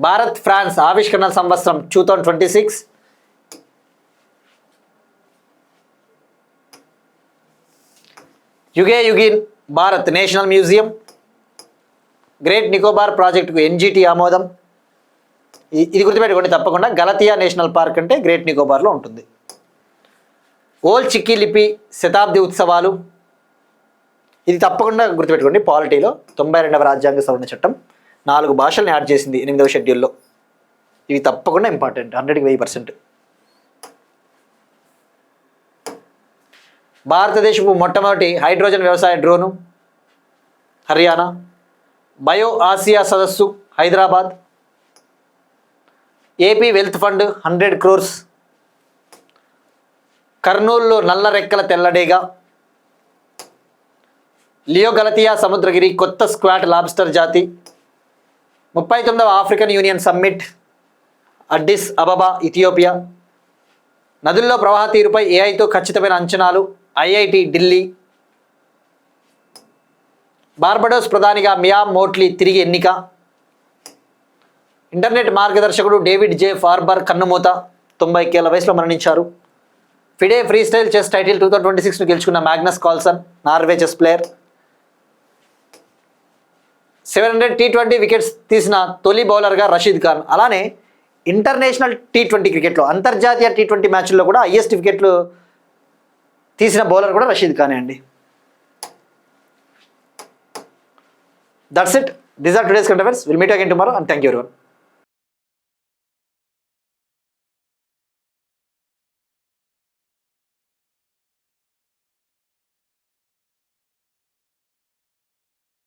C: భారత్ ఫ్రాన్స్ ఆవిష్కరణ సంవత్సరం 2026. Yugeen Bharat national museum. Great Nicobar ప్రాజెక్టుకు NGT ఆమోదం. ఇది గుర్తుపెట్టుకోండి తప్పకుండా. గలతియా నేషనల్ పార్క్ అంటే గ్రేట్ నికోబార్లో ఉంటుంది. ఓల్డ్ చిక్కీ లిపి శతాబ్ది ఉత్సవాలు, ఇది తప్పకుండా గుర్తుపెట్టుకోండి. పాలిటీలో 92వ రాజ్యాంగ సవరణ చట్టం 4 భాషలను యాడ్ చేసింది 8వ షెడ్యూల్లో. ఇవి తప్పకుండా ఇంపార్టెంట్, 100కి 1000%. భారతదేశపు మొట్టమొదటి హైడ్రోజన్ వ్యవసాయ డ్రోను హర్యానా. బయో ఆసియా సదస్సు Hyderabad. AP wealth fund 100 crores. కర్నూలులో నల్ల రెక్కల తెల్లడేగా. లియో గలతియా సముద్రగిరి కొత్త స్క్వాట్ లాబ్స్టర్ జాతి. 39వ ఆఫ్రికన్ యూనియన్ సమ్మిట్ అడ్డిస్ అబబా ఇథియోపియా. నదుల్లో ప్రవాహ తీరుపై AIతో ఖచ్చితమైన అంచనాలు IIT ఢిల్లీ. బార్బడోస్ ప్రధానిగా మియా మోట్లీ తిరిగి ఎన్నిక. ఇంటర్నెట్ మార్గదర్శకుడు డేవిడ్ J. ఫార్బర్ కన్నుమూత, 90 ఏళ్ల వయసులో మరణించారు. FIDE freestyle chess title 2026ను గెలుచుకున్న Magnus Carlsen Norway chess player. 700 T20 wickets తీసిన తొలి బౌలర్గా రషీద్ ఖాన్. అలానే ఇంటర్నేషనల్ T20 క్రికెట్లో, అంతర్జాతీయ T20 మ్యాచ్ల్లో కూడా హైయెస్ట్ వికెట్లు తీసిన బౌలర్ కూడా రషీద్ ఖానే అండి. That's it. These are today's current affairs. Will meet again tomorrow and thank you everyone.